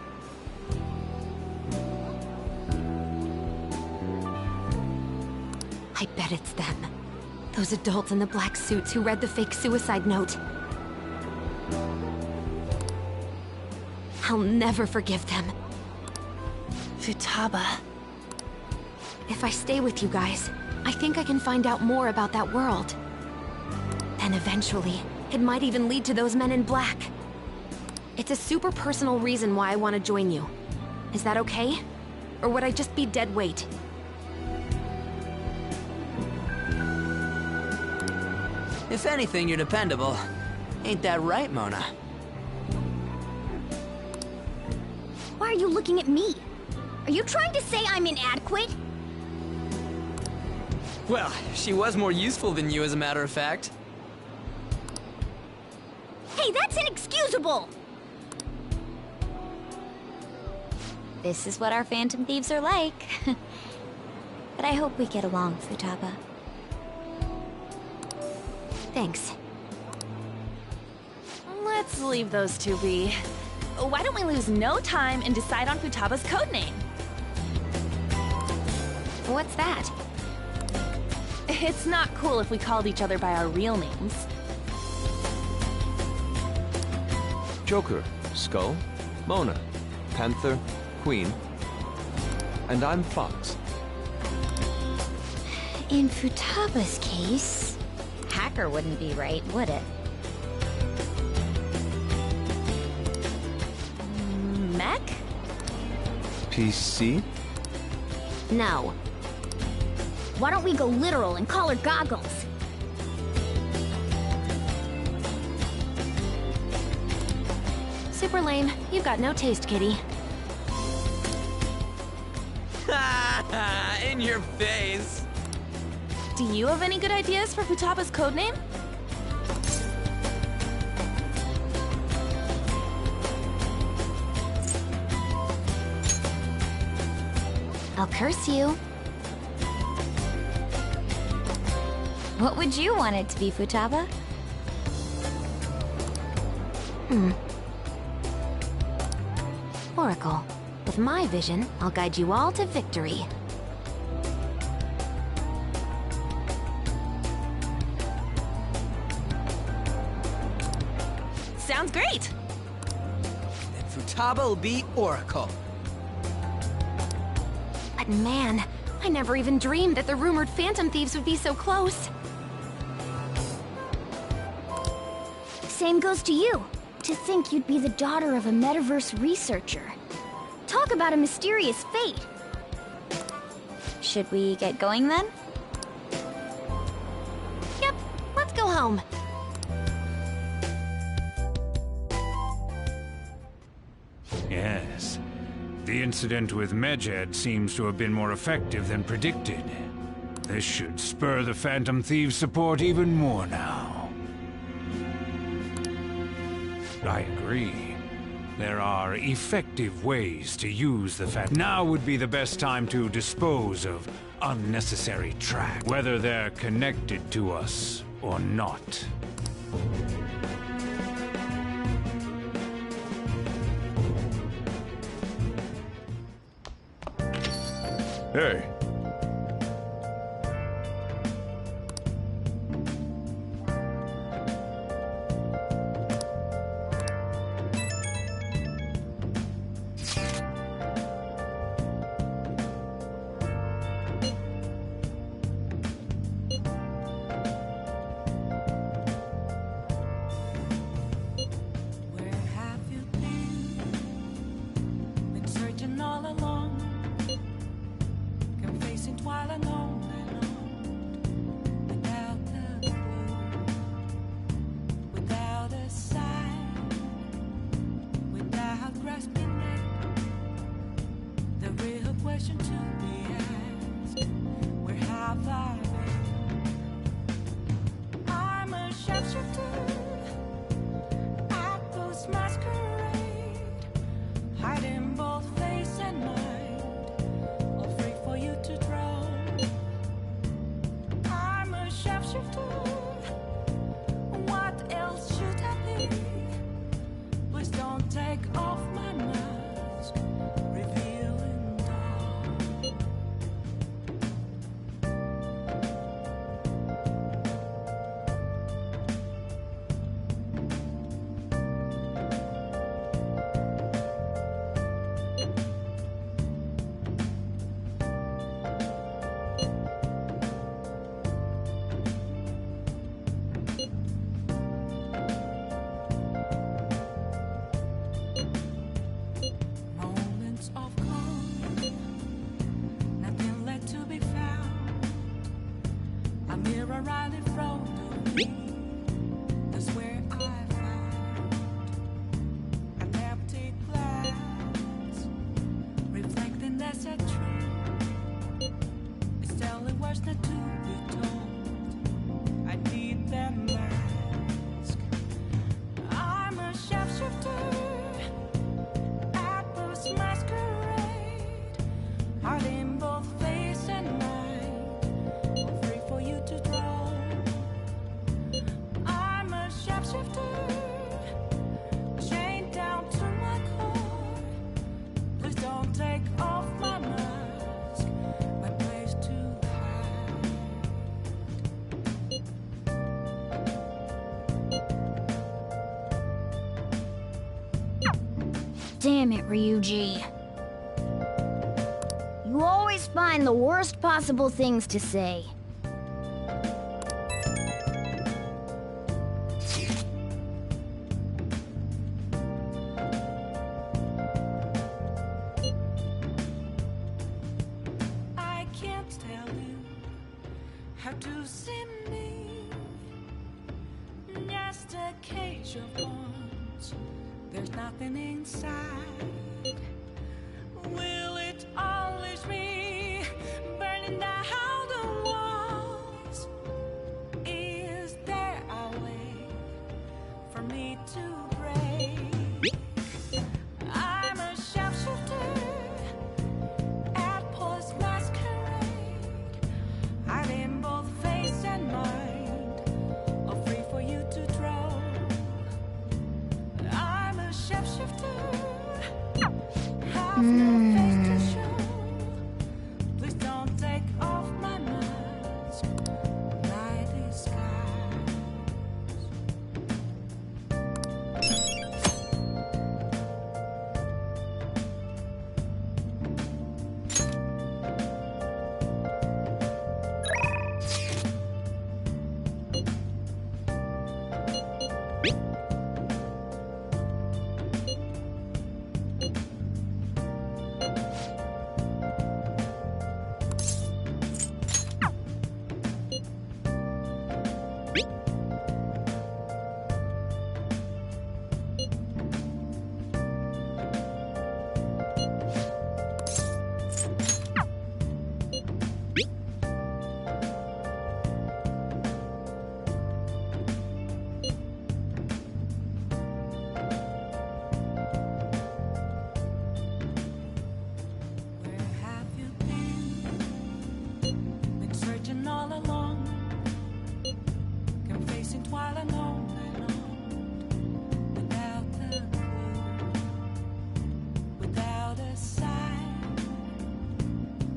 I bet it's them. Those adults in the black suits who read the fake suicide note. I'll never forgive them. Futaba. If I stay with you guys, I think I can find out more about that world. Then eventually, it might even lead to those men in black. It's a super personal reason why I want to join you. Is that okay? Or would I just be dead weight? If anything, you're dependable. Ain't that right, Mona? Why are you looking at me? Are you trying to say I'm inadequate? Well, she was more useful than you, as a matter of fact. Hey, that's inexcusable! This is what our Phantom Thieves are like. But I hope we get along, Futaba. Thanks. Let's leave those two be. Why don't we lose no time and decide on Futaba's codename? What's that? It's not cool if we called each other by our real names. Joker, Skull, Mona, Panther, Queen, and I'm Fox. In Futaba's case, hacker wouldn't be right, would it? Mech? PC? No. Why don't we go literal and call her Goggles? Super lame. You've got no taste, kitty. In your face! Do you have any good ideas for Futaba's codename? I'll curse you. What would you want it to be, Futaba? Oracle, with my vision, I'll guide you all to victory. Sounds great! Then Futaba will be Oracle. But man, I never even dreamed that the rumored Phantom Thieves would be so close. Same goes to you. To think you'd be the daughter of a metaverse researcher. Talk about a mysterious fate. Should we get going then? Yep, let's go home. Yes. The incident with Medjed seems to have been more effective than predicted. This should spur the Phantom Thieves' support even more now. I agree. There are effective ways to use the Phantom. Now would be the best time to dispose of unnecessary trash, whether they're connected to us or not. Hey. Damn it, Ryuji. You always find the worst possible things to say. I can't tell you how to see me. Just a cage of bones. There's nothing inside. Will it always be burning down the walls? Is there a way for me to break? I'm a sharpshooter at post Please don't take off my mask. My disguise. All along, confessing while alone without a clue, without a sign,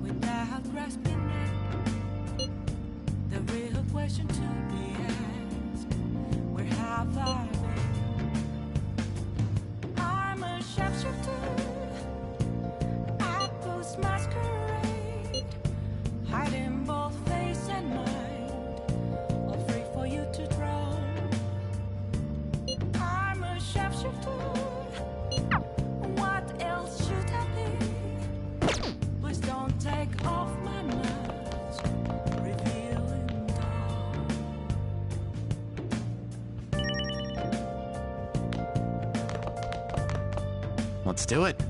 without grasping it. The real question to be asked: where have I been? I'm a shapeshifter at this masquerade, hiding both face and mind, all free for you to draw. I'm a shapeshifter. What else should I be? Please don't take off my mask, revealing Let's do it.